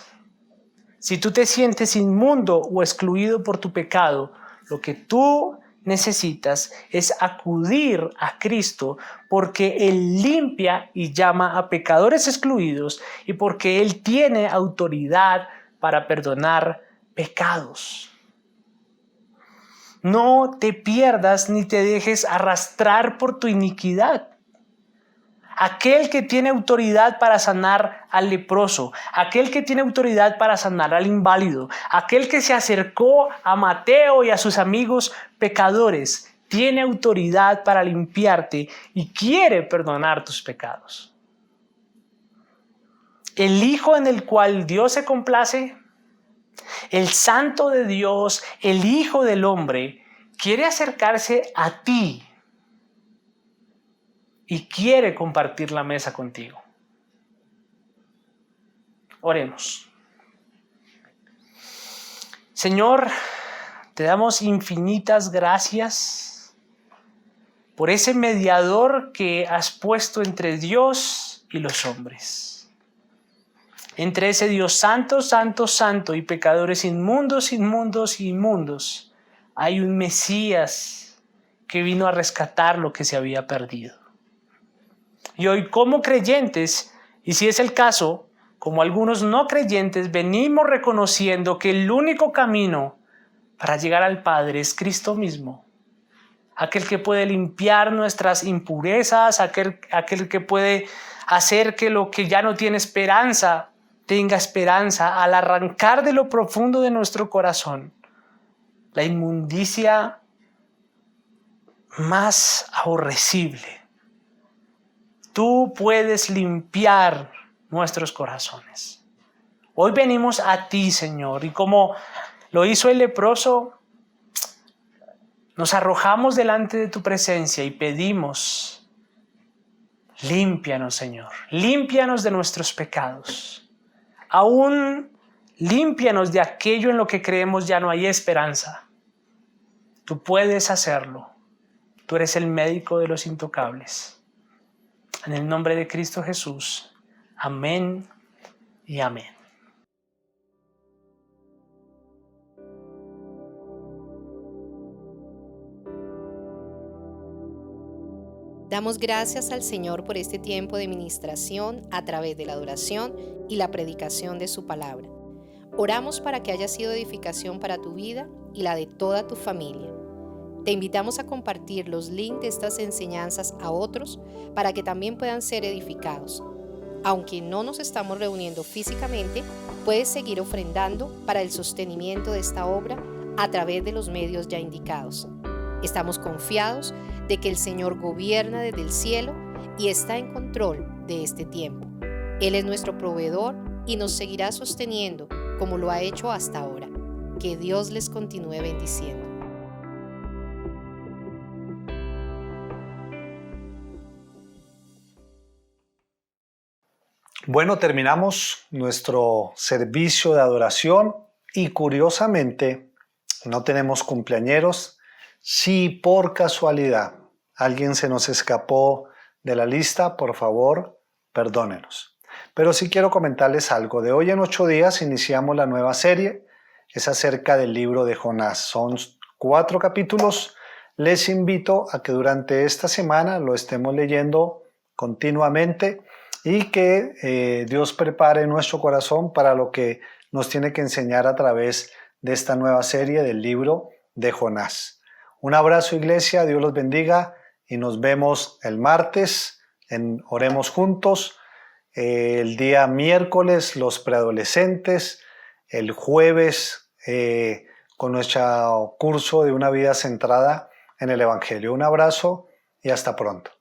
Si tú te sientes inmundo o excluido por tu pecado, lo que tú necesitas es acudir a Cristo, porque Él limpia y llama a pecadores excluidos y porque Él tiene autoridad para perdonar pecados. No te pierdas ni te dejes arrastrar por tu iniquidad. Aquel que tiene autoridad para sanar al leproso, aquel que tiene autoridad para sanar al inválido, aquel que se acercó a Mateo y a sus amigos pecadores, tiene autoridad para limpiarte y quiere perdonar tus pecados. El Hijo en el cual Dios se complace, el Santo de Dios, el Hijo del Hombre, quiere acercarse a ti y quiere compartir la mesa contigo. Oremos. Señor, te damos infinitas gracias por ese mediador que has puesto entre Dios y los hombres. Entre ese Dios santo, santo, santo y pecadores inmundos, inmundos, inmundos, hay un Mesías que vino a rescatar lo que se había perdido. Y hoy como creyentes, y si es el caso, como algunos no creyentes, venimos reconociendo que el único camino para llegar al Padre es Cristo mismo. Aquel que puede limpiar nuestras impurezas, aquel que puede hacer que lo que ya no tiene esperanza, tenga esperanza al arrancar de lo profundo de nuestro corazón la inmundicia más aborrecible. Tú puedes limpiar nuestros corazones. Hoy venimos a ti, Señor, y como lo hizo el leproso, nos arrojamos delante de tu presencia y pedimos, límpianos, Señor, límpianos de nuestros pecados. Aún límpianos de aquello en lo que creemos ya no hay esperanza. Tú puedes hacerlo. Tú eres el médico de los intocables. En el nombre de Cristo Jesús. Amén y amén. Damos gracias al Señor por este tiempo de ministración a través de la adoración y la predicación de su palabra. Oramos para que haya sido edificación para tu vida y la de toda tu familia. Te invitamos a compartir los links de estas enseñanzas a otros para que también puedan ser edificados. Aunque no nos estamos reuniendo físicamente, puedes seguir ofrendando para el sostenimiento de esta obra a través de los medios ya indicados. Estamos confiados de que el Señor gobierna desde el cielo y está en control de este tiempo. Él es nuestro proveedor y nos seguirá sosteniendo como lo ha hecho hasta ahora. Que Dios les continúe bendiciendo. Bueno, terminamos nuestro servicio de adoración y curiosamente no tenemos cumpleañeros. Si por casualidad alguien se nos escapó de la lista, por favor, perdónenos. Pero sí quiero comentarles algo. De hoy en 8 días iniciamos la nueva serie. Es acerca del libro de Jonás. Son 4 capítulos. Les invito a que durante esta semana lo estemos leyendo continuamente y que Dios prepare nuestro corazón para lo que nos tiene que enseñar a través de esta nueva serie del libro de Jonás. Un abrazo, iglesia, Dios los bendiga y nos vemos el martes en Oremos Juntos, el día miércoles los preadolescentes, el jueves con nuestro curso de una vida centrada en el Evangelio. Un abrazo y hasta pronto.